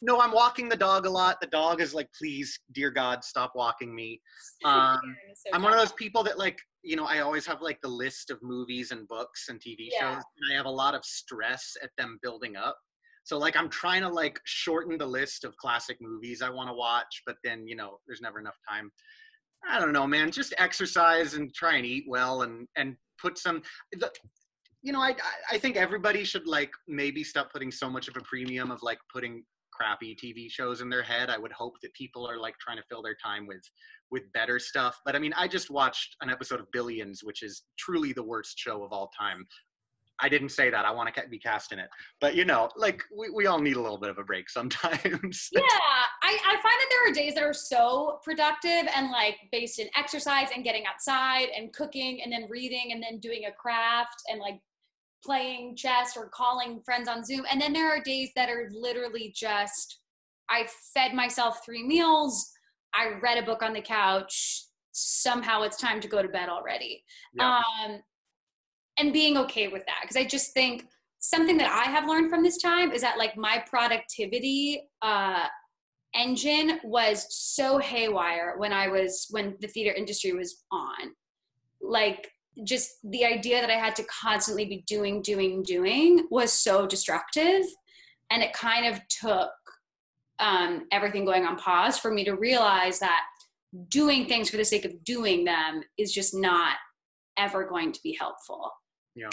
[SPEAKER 2] No, I'm walking the dog a lot. The dog is like, please, dear God, stop walking me. I'm one of those people that like, you know, I always have like the list of movies and books and TV shows, and I have a lot of stress at them building up. So like I'm trying to like shorten the list of classic movies I want to watch, but then, you know, there's never enough time. I don't know, man, just exercise and try and eat well and put some, you know, I think everybody should like maybe stop putting so much of a premium of like putting crappy TV shows in their head. I would hope that people are like trying to fill their time with better stuff. But I mean, I just watched an episode of Billions, which is truly the worst show of all time. I didn't say that. I want to be cast in it. But, you know, like, we all need a little bit of a break sometimes.
[SPEAKER 3] Yeah. I find that there are days that are so productive and, like, based in exercise and getting outside and cooking and then reading and then doing a craft and, like, playing chess or calling friends on Zoom. And then there are days that are literally just, I fed myself 3 meals, I read a book on the couch, somehow it's time to go to bed already.
[SPEAKER 2] Yeah.
[SPEAKER 3] And being okay with that. Because I just think something that I have learned from this time is that like my productivity engine was so haywire when the theater industry was on. Like just the idea that I had to constantly be doing was so destructive. And it kind of took everything going on pause for me to realize that doing things for the sake of doing them is just not ever going to be helpful.
[SPEAKER 2] Yeah.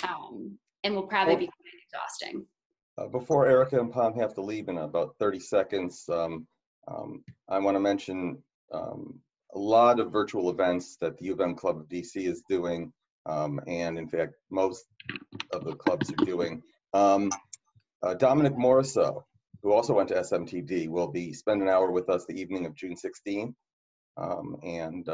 [SPEAKER 3] And will probably be quite exhausting.
[SPEAKER 1] Before Erika and Pomme have to leave in about 30 seconds, I want to mention a lot of virtual events that the U of M Club of DC is doing, and in fact, most of the clubs are doing. Dominic Morisseau, who also went to SMTD, will be spending an hour with us the evening of June 16th. And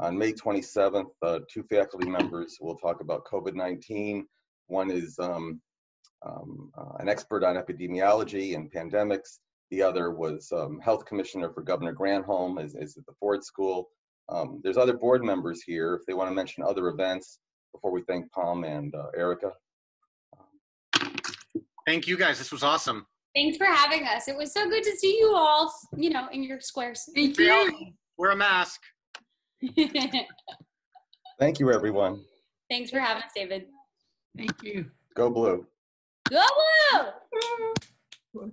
[SPEAKER 1] on May 27th, 2 faculty members will talk about COVID-19. One is an expert on epidemiology and pandemics. The other was health commissioner for Governor Granholm, is at the Ford School. There's other board members here if they want to mention other events before we thank Pomme and Erika.
[SPEAKER 2] Thank you guys. This was awesome.
[SPEAKER 3] Thanks for having us. It was so good to see you all, you know, in your squares.
[SPEAKER 6] Thank you.
[SPEAKER 2] Wear a mask.
[SPEAKER 1] Thank you, everyone.
[SPEAKER 3] Thanks for having us, David.
[SPEAKER 6] Thank you.
[SPEAKER 1] Go Blue.
[SPEAKER 3] Go Blue!